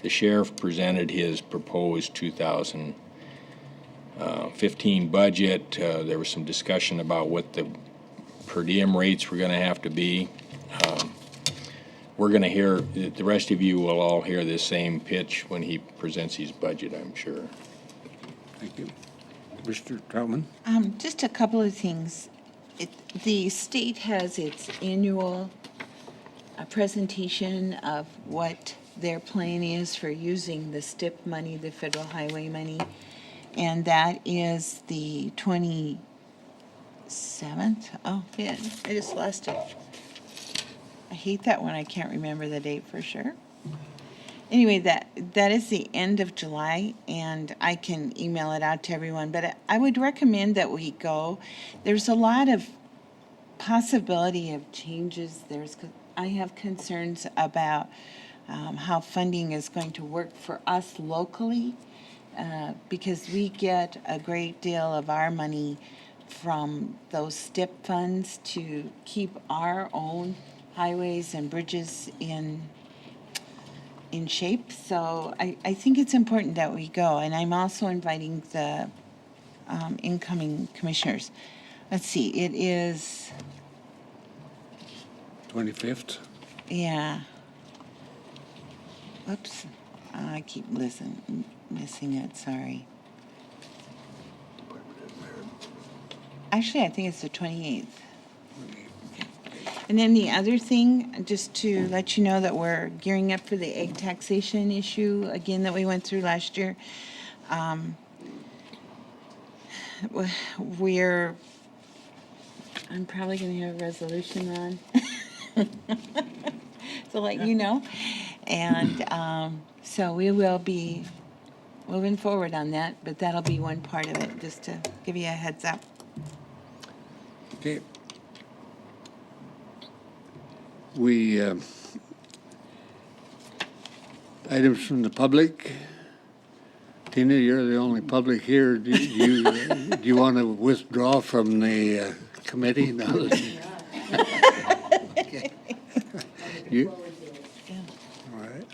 The sheriff presented his proposed 2015 budget. There was some discussion about what the per diem rates were going to have to be. We're going to hear, the rest of you will all hear the same pitch when he presents his budget, I'm sure. Thank you. Mr. Troutman? Just a couple of things. The state has its annual presentation of what their plan is for using the STIP money, the federal highway money, and that is the 27th. Oh, yeah, I just lost it. I hate that when I can't remember the date for sure. Anyway, that is the end of July, and I can email it out to everyone, but I would recommend that we go. There's a lot of possibility of changes. I have concerns about how funding is going to work for us locally, because we get a great deal of our money from those STIP funds to keep our own highways and bridges in shape. So I think it's important that we go, and I'm also inviting the incoming commissioners. Let's see, it is, 25th? yeah. Oops, I keep missing it, sorry. Actually, I think it's the 28th. And then the other thing, just to let you know that we're gearing up for the egg taxation issue again that we went through last year. I'm probably going to have a resolution on, to let you know. And so we will be moving forward on that, but that'll be one part of it, just to give you a heads up. Okay. We, items from the public. Tina, you're the only public here. Do you want to withdraw from the committee now? Okay. You? All right.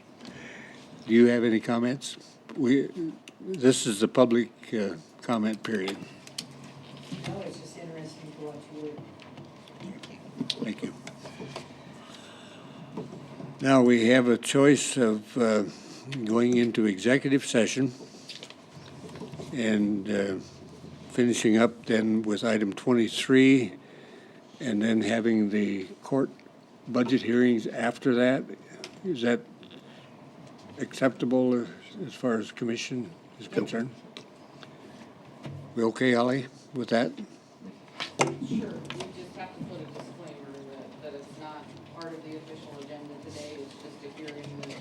Do you have any comments? This is the public comment period. No, it's just interesting to watch you. Thank you. Now we have a choice of going into executive session and finishing up then with item 23 and then having the court budget hearings after that. Is that acceptable as far as commission is concerned? We okay, Holly, with that? Sure, we just have to put a disclaimer that it's not part of the official agenda today, it's just a hearing that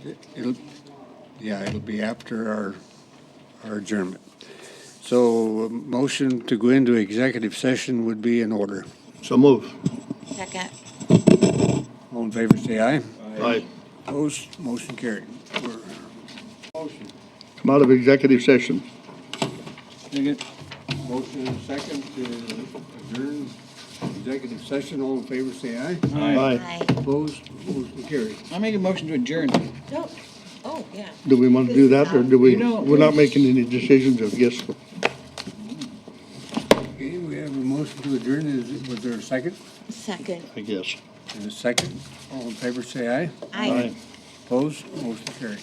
It'll be after our adjournment. So a motion to go into executive session would be in order. So move. Second. All in favor, say aye. Aye. Opposed, motion carried. Motion. Come out of executive session. Motion and second to adjourn executive session. All in favor, say aye. Aye. Opposed? Motion carried. I'll make a motion to adjourn. No. Oh, yeah. Do we want to do that, or do we, You don't- we're not making any decisions of yes? Okay, we have a motion to adjourn. Was there a second? Second. I guess. And a second. All in favor, say aye. Aye. Opposed? Motion carried.